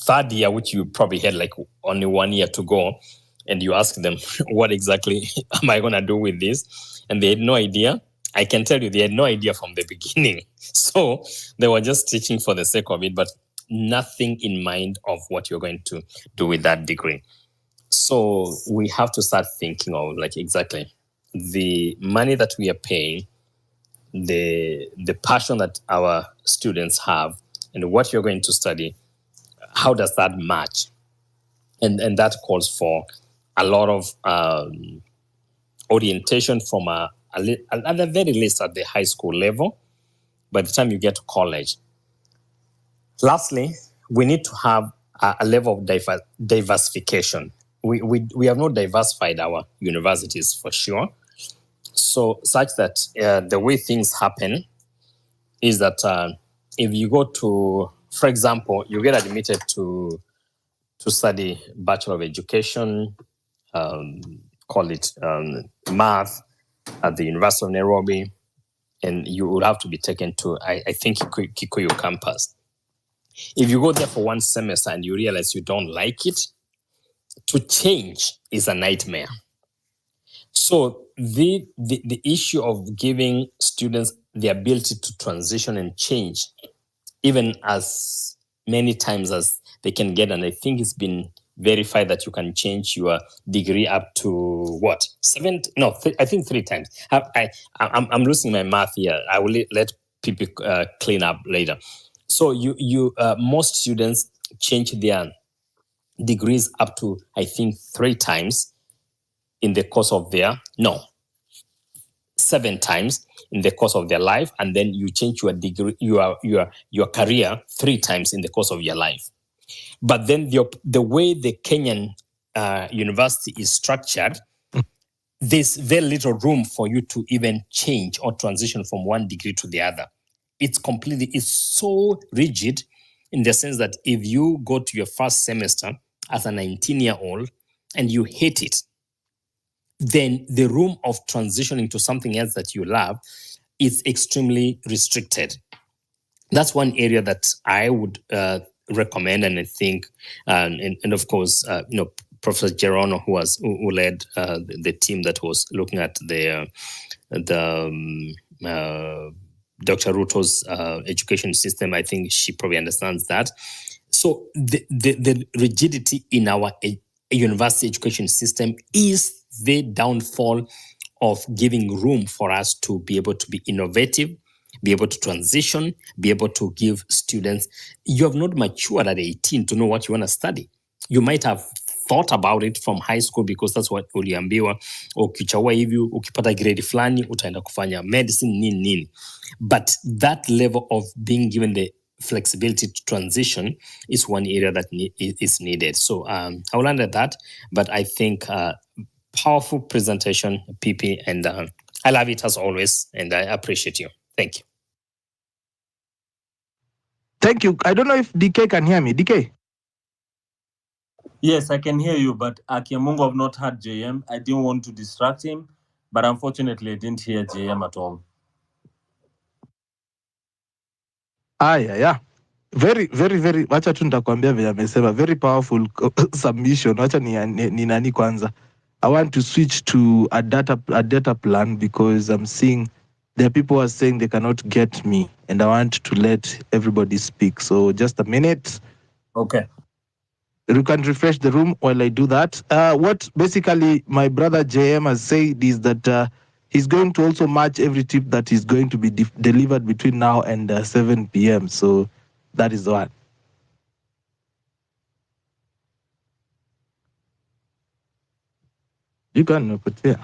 third year, which you probably had like only 1 year to go, and you ask them, what exactly am I going to do with this? And they had no idea. I can tell you they had no idea from the beginning. So they were just teaching for the sake of it, but nothing in mind of what you're going to do with that degree. So we have to start thinking of like exactly the money that we are paying, the passion that our students have, and what you're going to study. How does that match? And that calls for a lot of orientation from at the very least at the high school level, by the time you get to college. Lastly, we need to have a level of diversification. We have not diversified our universities for sure. So such that the way things happen is that if you go to, for example, you get admitted to study Bachelor of Education, call it math at the University of Nairobi, and you will have to be taken to, I think, Kikuyu campus. If you go there for 1 semester and you realize you don't like it, to change is a nightmare. So the issue of giving students the ability to transition and change, even as many times as they can get, and I think it's been verified that you can change your degree up to what? I think 3 times. I'm losing my math here. I will let people clean up later. So most students change their degrees up to, I think, 3 times in the course of 7 times in the course of their life, and then you change your degree, your career 3 times in the course of your life. But then the way the Kenyan university is structured, there's very little room for you to even change or transition from one degree to the other. It's so rigid in the sense that if you go to your first semester as a 19-year-old and you hate it, then the room of transitioning to something else that you love is extremely restricted. That's one area that I would recommend, and I think, and of course, Professor Gerono, who led the team that was looking at the Dr. Ruto's education system. I think she probably understands that. So the rigidity in our university education system is the downfall of giving room for us to be able to be innovative, be able to transition, be able to give students. You have not matured at 18 to know what you want to study. You might have thought about it from high school because that's what uliambiwa. Ukichagua hivi, ukipata grade fulani, utaenda kufanya medicine, nini. But that level of being given the flexibility to transition is one area that is needed. So I will end at that, but I think powerful presentation, PP, and I love it as always, and I appreciate you. Thank you. Thank you. I don't know if DK can hear me. DK? Yes, I can hear you, but Akiamungo have not heard JM. I didn't want to distract him, but unfortunately I didn't hear JM at all. Yeah. Very, very, very, wacha tu nitakwambia vile amesema, very powerful submission. Wacha ni nani kwanza. I want to switch to a data plan because I'm seeing there are people who are saying they cannot get me, and I want to let everybody speak. So just a minute. Okay. You can refresh the room while I do that. What basically my brother JM has said is that he's going to also match every tip that is going to be delivered between now and 7 p.m. So that is the one. You can put here.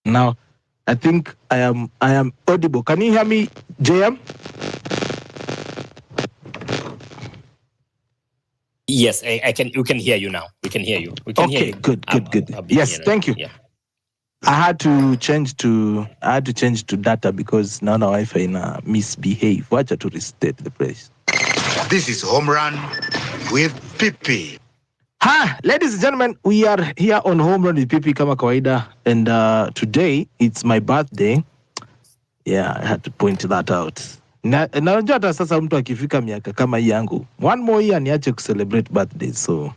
Now, I think I am audible. Can you hear me, JM? Yes, I can. We can hear you now. We can hear you. We can hear you. Good. Yes, thank you. Yeah. I had to change to data because now Wi-Fi misbehave. Watch to restate the place. This is Home Run with Pipi. Ladies and gentlemen, we are here on Home Run with Pipi kama kawaida, and today it's my birthday. Yeah, I had to point that out. Na unajua hata sasa mtu akifika miaka kama hii yangu, one more year niache celebrate birthday. So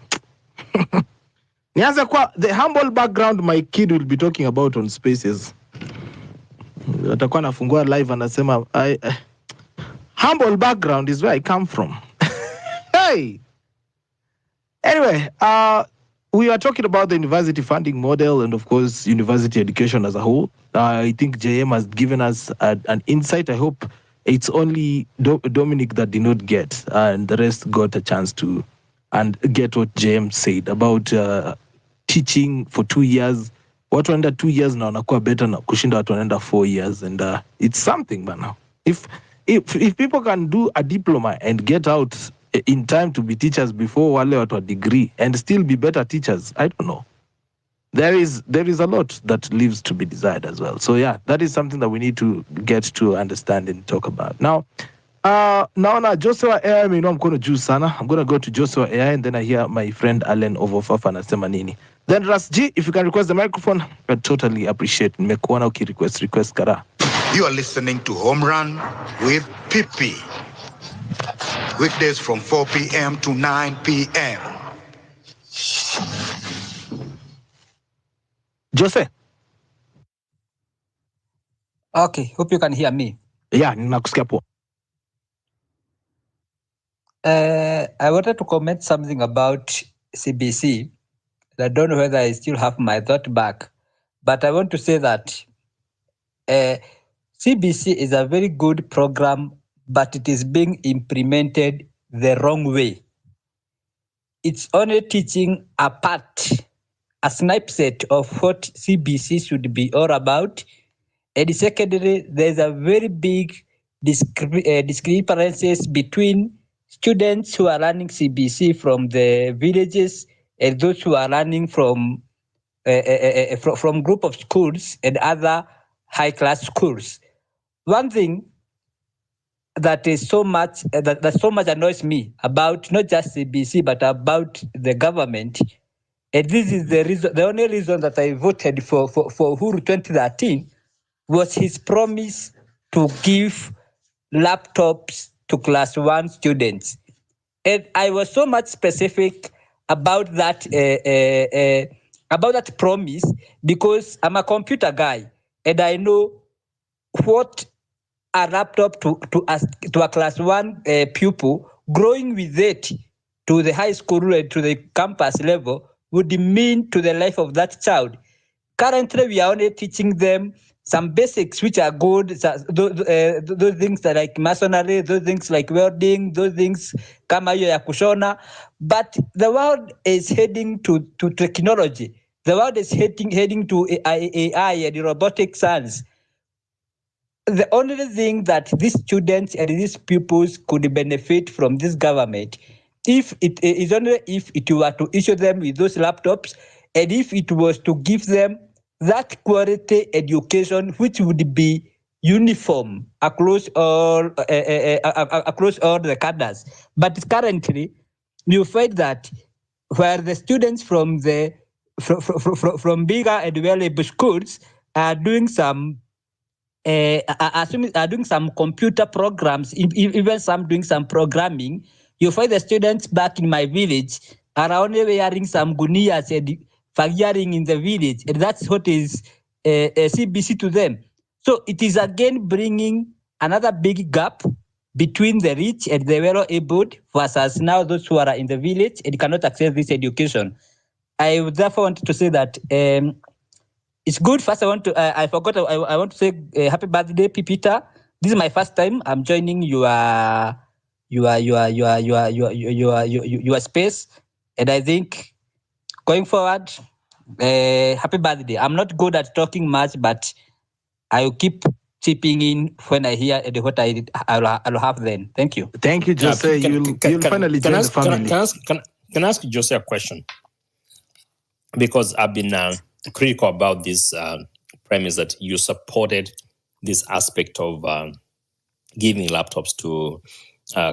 nianze kwa the humble background my kid will be talking about on Spaces. Atakuwa nafungua live anasema humble background is where I come from. Hey. Anyway, we are talking about the university funding model and, of course, university education as a whole. I think JM has given us an insight. I hope it's only Dominic that did not get, and the rest got a chance to and get what JM said about teaching for 2 years. Watu wanaenda 2 years na wanakuwa better na kushinda watu wanaenda 4 years, and it's something, man. If people can do a diploma and get out in time to be teachers before wale watu degree and still be better teachers, I don't know. There is a lot that leaves to be desired as well. So yeah, that is something that we need to get to understand and talk about. Now, naona Joshua AI ameinua mkono juu sana. I'm going to go to Joshua AI and then I hear my friend Allen Overfafa anasema nini. Then Ras G, if you can request the microphone, I totally appreciate. Nimekuona ukirequest kara. You are listening to Home Run with Pippi. Weekdays from 4 p.m. to 9 p.m. Jose. Okay, hope you can hear me. Yeah, nakusikia poa. I wanted to comment something about CBC. I don't know whether I still have my thought back, but I want to say that CBC is a very good program, but it is being implemented the wrong way. It's only teaching a part, a snippet of what CBC should be all about. And secondly, there's a very big discrepancies between students who are learning CBC from the villages and those who are learning from group of schools and other high-class schools. One thing that is so much that so much annoys me about not just CBC but about the government, and this is the reason, the only reason that I voted for Uhuru 2013 was his promise to give laptops to class 1 students. And I was so much specific about that promise because I'm a computer guy and I know what a laptop to a class 1 pupil growing with it to the high school and to the campus level would mean to the life of that child. Currently, we are only teaching them some basics which are good, those things that like masonry, those things like welding, those things kama hiyo ya kushona. But the world is heading to technology. The world is heading to AI and robotic science. The only thing that these students and these pupils could benefit from this government, if it is only if it were to issue them with those laptops, and if it was to give them that quality education which would be uniform across all the cadres. But currently, you find that where the students from from bigger and well-able schools are doing some are doing some computer programs, even some doing some programming, you find the students back in my village are only wearing some gunias and fagiring in the village, and that's what is CBC to them. So it is again bringing another big gap between the rich and the well-able versus now those who are in the village and cannot access this education. I would therefore want to say that it's good. First, I want to. I forgot. I want to say happy birthday, Pipita. This is my first time. I'm joining your space, and I think going forward, happy birthday. I'm not good at talking much, but I will keep chipping in when I hear what I'll have then. Thank you. Thank you, Jose. You'll finally join the family. Can I ask Jose a question? Because I've been critical about this premise that you supported this aspect of giving laptops to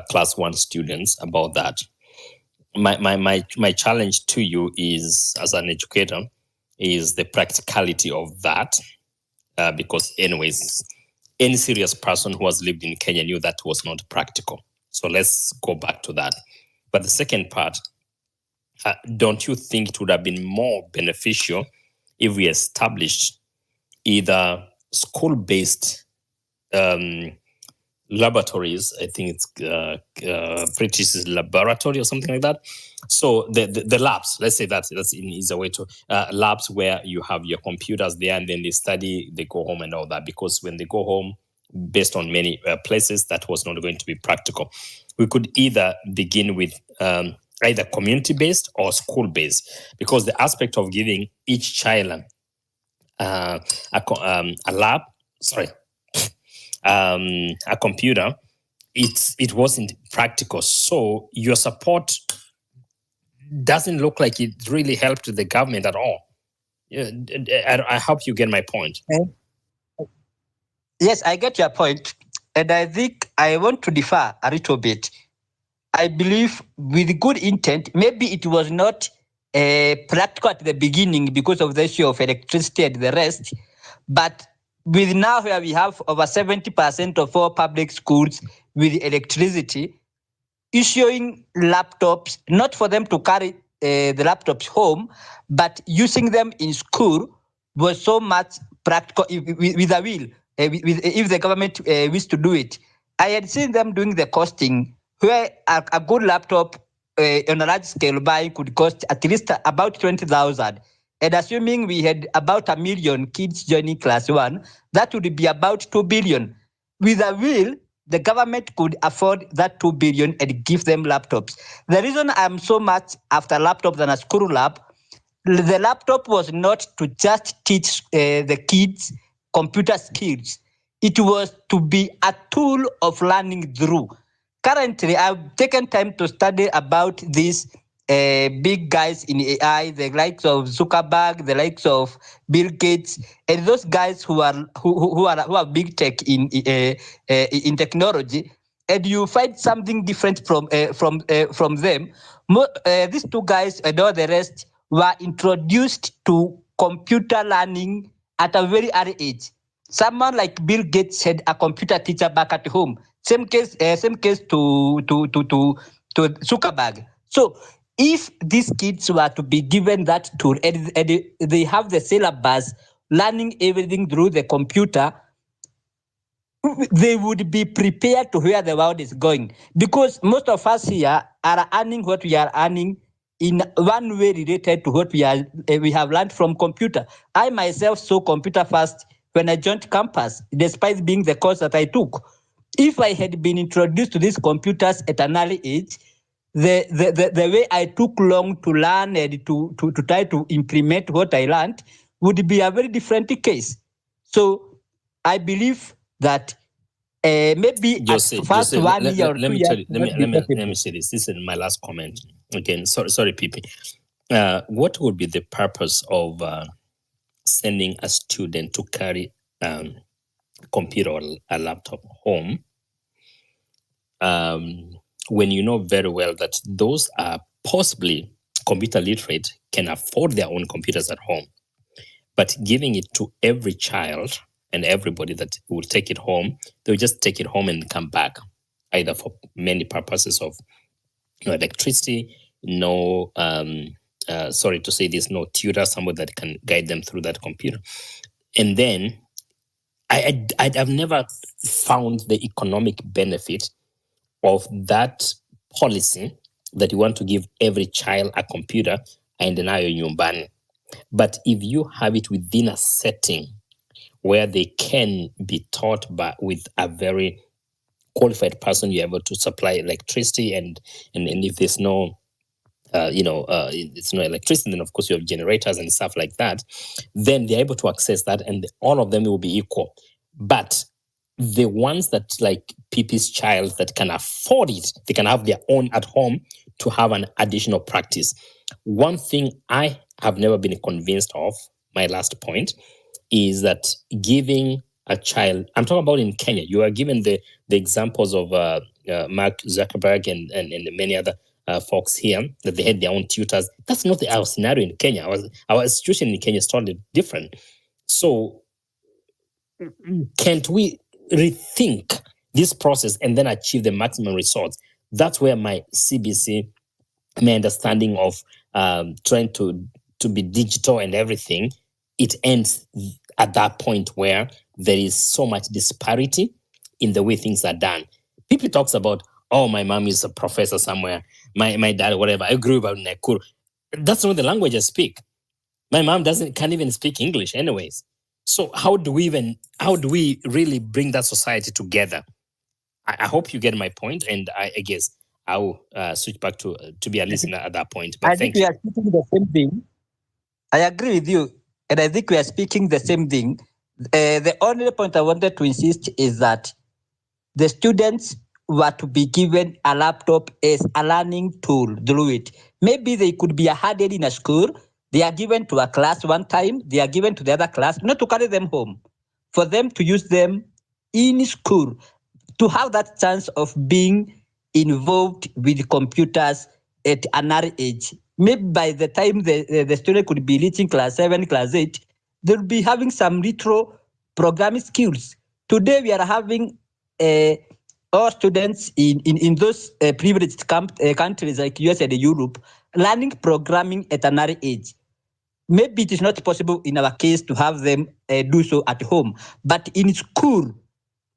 class 1 students about that. My challenge to you is, as an educator, is the practicality of that. Because anyways, any serious person who has lived in Kenya knew that was not practical. So let's go back to that. But the second part, don't you think it would have been more beneficial if we established either school-based laboratories? I think it's British laboratory or something like that. So the labs, let's say that's a way to labs where you have your computers there and then they study, they go home and all that. Because when they go home, based on many places, that was not going to be practical. We could either begin with either community-based or school-based, because the aspect of giving each child a computer, it wasn't practical. So your support doesn't look like it really helped the government at all. I hope you get my point. Yes, I get your point. And I think I want to differ a little bit. I believe with good intent, maybe it was not practical at the beginning because of the issue of electricity and the rest, but with now where we have over 70% of all public schools with electricity, issuing laptops, not for them to carry the laptops home, but using them in school was so much practical with a will, if the government wished to do it. I had seen them doing the costing where a good laptop on a large scale buying could cost at least about 20,000. And assuming we had about 1 million kids joining class 1, that would be about 2 billion. With a will, the government could afford that 2 billion and give them laptops. The reason I'm so much after laptops than a school lab, the laptop was not to just teach the kids computer skills. It was to be a tool of learning through. Currently, I've taken time to study about these big guys in AI, the likes of Zuckerberg, the likes of Bill Gates, and those guys who are big tech in technology. And you find something different from them. These two guys and all the rest were introduced to computer learning at a very early age. Someone like Bill Gates had a computer teacher back at home. Same case to Zuckerberg. So if these kids were to be given that tool and they have the syllabus, learning everything through the computer, they would be prepared to where the world is going. Because most of us here are earning what we are earning in one way related to what we have learned from computer. I myself saw computer first when I joined campus, despite being the course that I took. If I had been introduced to these computers at an early age, the way I took long to learn and to try to implement what I learned would be a very different case. So I believe that maybe Jose, at first Jose, 1 year or let 2 me years tell you, would not be let possible. me say this. This is my last comment. Again, sorry, Pipi. What would be the purpose of sending a student to carry computer or a laptop home when you know very well that those are possibly computer literate, can afford their own computers at home, but giving it to every child and everybody that will take it home, they'll just take it home and come back, either for many purposes of no electricity, no sorry to say this, no tutor, someone that can guide them through that computer. And then I've never found the economic benefit of that policy that you want to give every child a computer and nayo nyumbani. But if you have it within a setting where they can be taught with a very qualified person, you're able to supply electricity, and if there's no it's no electricity, then of course you have generators and stuff like that, then they're able to access that, and all of them will be equal. But the ones that, like Pipi's child, that can afford it, they can have their own at home to have an additional practice. One thing I have never been convinced of, my last point, is that giving a child, I'm talking about in Kenya, you are given the examples of Mark Zuckerberg and many other folks here, that they had their own tutors. That's not our scenario in Kenya. Our situation in Kenya is totally different. So can't we rethink this process and then achieve the maximum results? That's where my CBC, my understanding of trying to be digital and everything, it ends at that point where there is so much disparity in the way things are done. People talks about, oh, my mom is a professor somewhere, my dad, whatever. I grew up in Nakuru. That's not the language I speak. My mom can't even speak English anyways. So how do we really bring that society together? I hope you get my point, and I guess I will switch back to be a listener at that point. But I think we are speaking the same thing. I agree with you, and I think we are speaking the same thing. The only point I wanted to insist is that the students were to be given a laptop as a learning tool through it. Maybe they could be handed in a school. They are given to a class one time. They are given to the other class, not to carry them home, for them to use them in school, to have that chance of being involved with computers at an early age. Maybe by the time the student could be reaching class 7, class 8, they'll be having some retro programming skills. Today we are having all students in those privileged countries like US and Europe learning programming at an early age. Maybe it is not possible in our case to have them do so at home, but in school,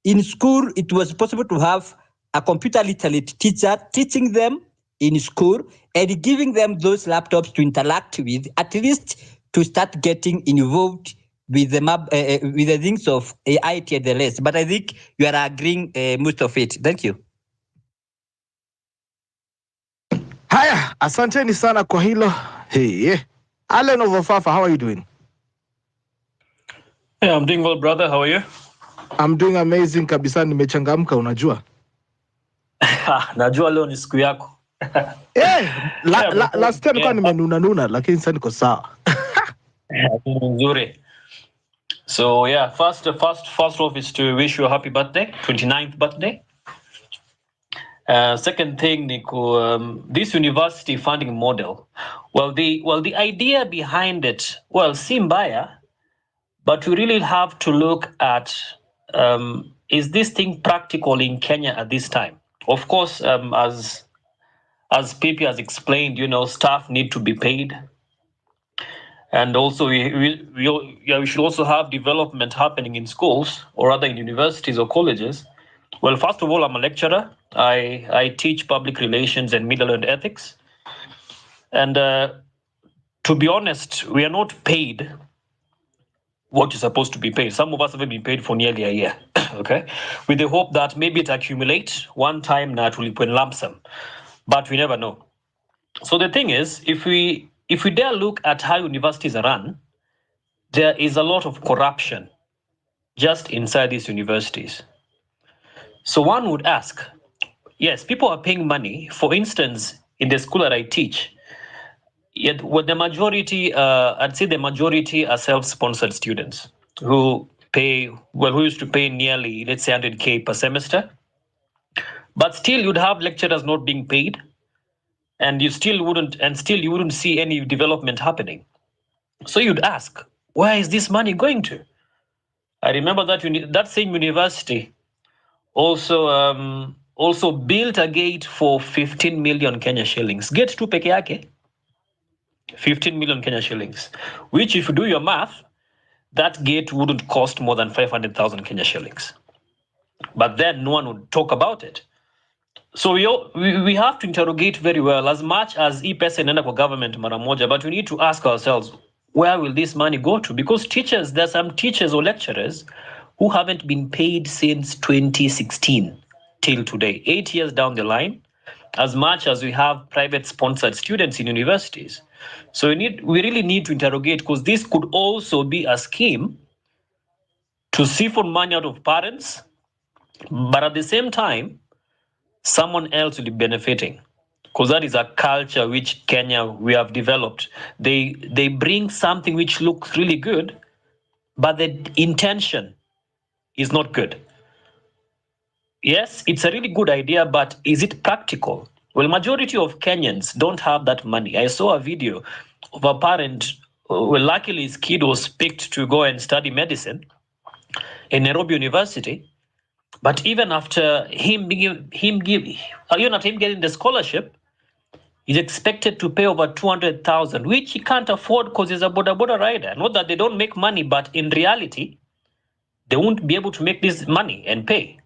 it was possible to have a computer literate teacher teaching them in school and giving them those laptops to interact with, at least to start getting involved with the things of IT and the rest. But I think you are agreeing most of it. Thank you. Haya, asanteni sana kwa hilo. Hey, Allen Overfafa, how are you doing? Yeah, I'm doing well, brother. How are you? I'm doing amazing kabisa, nimechangamka unajua. Najua leo ni siku yako. Last time nilikuwa nimenuna lakini sasa niko sawa. Nzuri. So yeah, first off is to wish you a happy birthday, 29th birthday. Second thing, Nico, this university funding model. Well, the idea behind it, well, Simbaya, but we really have to look at is this thing practical in Kenya at this time? Of course, as PP has explained, staff need to be paid. And also, we should also have development happening in schools or rather in universities or colleges. Well, first of all, I'm a lecturer. I teach public relations and middle and ethics. And to be honest, we are not paid what is supposed to be paid. Some of us haven't been paid for nearly a year, okay? With the hope that maybe it accumulates one time that will be in lump sum, but we never know. So the thing is, if we dare look at how universities are run, there is a lot of corruption just inside these universities. So one would ask, yes, people are paying money. For instance, in the school that I teach, yet with the majority, I'd say the majority are self-sponsored students who used to pay nearly, let's say, 100K per semester. But still, you'd have lecturers not being paid, and you wouldn't see any development happening. So you'd ask, where is this money going to? I remember that same university also built a gate for 15 million Kenya shillings. Gate tu peke yake, 15 million Kenya shillings, which if you do your math, that gate wouldn't cost more than 500,000 Kenya shillings. But then no one would talk about it. So we have to interrogate very well, as much as e-pesa inaenda kwa government mara moja, but we need to ask ourselves, where will this money go to? Because there's some teachers or lecturers who haven't been paid since 2016 till today, 8 years down the line, as much as we have private sponsored students in universities. So we really need to interrogate, because this could also be a scheme to siphon money out of parents, but at the same time, someone else will be benefiting, because that is a culture which Kenya we have developed. They bring something which looks really good, but the intention is not good. Yes, it's a really good idea, but is it practical? Well, majority of Kenyans don't have that money. I saw a video of a parent, luckily his kid was picked to go and study medicine in Nairobi University. But even after him getting the scholarship, he's expected to pay over 200,000, which he can't afford because he's a boda rider. Not that they don't make money, but in reality, they won't be able to make this money and pay.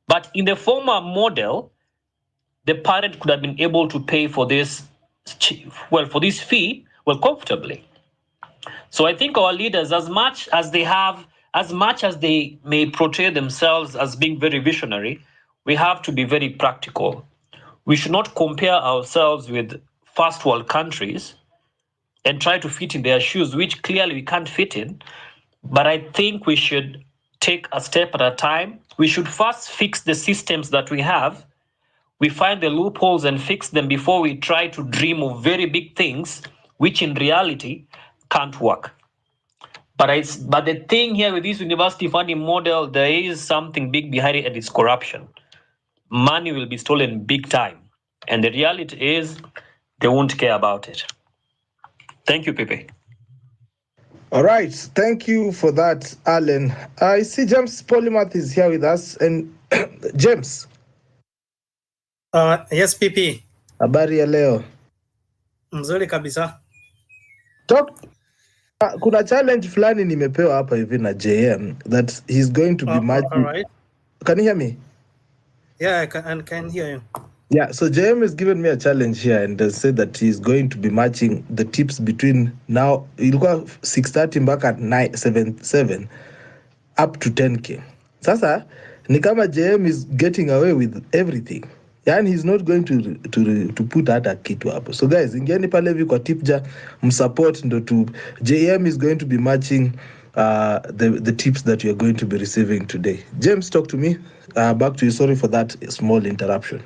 But in the former model, the parent could have been able to pay for this fee, comfortably. So I think our leaders, as much as they may portray themselves as being very visionary, we have to be very practical. We should not compare ourselves with first world countries and try to fit in their shoes, which clearly we can't fit in. But I think we should take a step at a time. We should first fix the systems that we have. We find the loopholes and fix them before we try to dream of very big things, which in reality can't work. But the thing here with this university funding model, there is something big behind it, and it's corruption. Money will be stolen big time. And the reality is they won't care about it. Thank you, Pepe. All right, thank you for that, Alan. I see James Polymath is here with us, and James, Yes, PP. habari ya leo? Mzuri kabisa. Talk. Kuna challenge fulani nimepewa hapa hivi na JM that he's going to be All matching. right. Can you hear me? Yeah, I can hear you. Yeah, so JM has given me a challenge here and has said that he's going to be matching the tips between now ilikuwa 6:30 mpaka 7 up to 10k. Sasa ni kama JM is getting away with everything. Yani he's not going to put hata kitu hapo. So guys, ingieni pale hivi kwa tipja msupport ndo tu JM is going to be matching the tips that you're going to be receiving today. James, talk to me. Back to you. Sorry for that small interruption.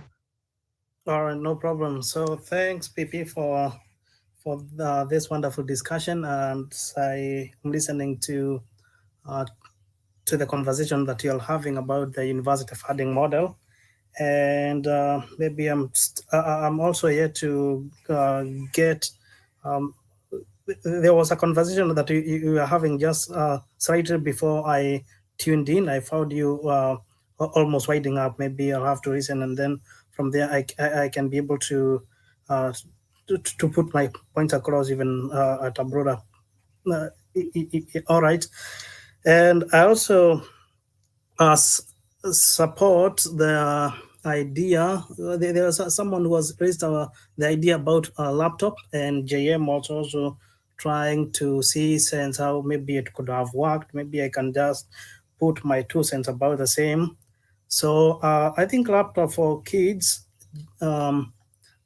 All right, no problem. So thanks, PP, for this wonderful discussion, and I am listening to the conversation that you're having about the university funding model, and maybe I'm also here to get. There was a conversation that you were having just slightly before I tuned in. I found you almost winding up. Maybe I'll have to listen, and then from there I can be able to put my points across even at a broader. All right, and I also support the idea. There was someone who has raised the idea about a laptop, and JM also trying to see sense how maybe it could have worked. Maybe I can just put my 2 cents about the same. So I think laptop for kids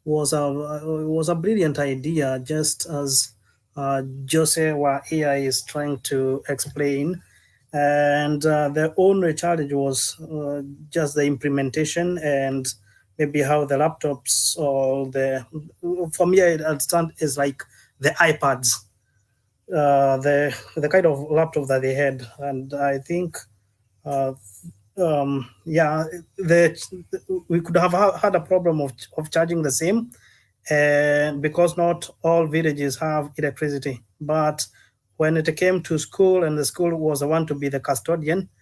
was a brilliant idea, just as Jose wa AI is trying to explain. And the only challenge was just the implementation and maybe how the laptops or for me I understand is like the iPads, the kind of laptop that they had, and I think we could have had a problem of charging the same, and because not all villages have electricity. But when it came to school and the school was the one to be the custodian,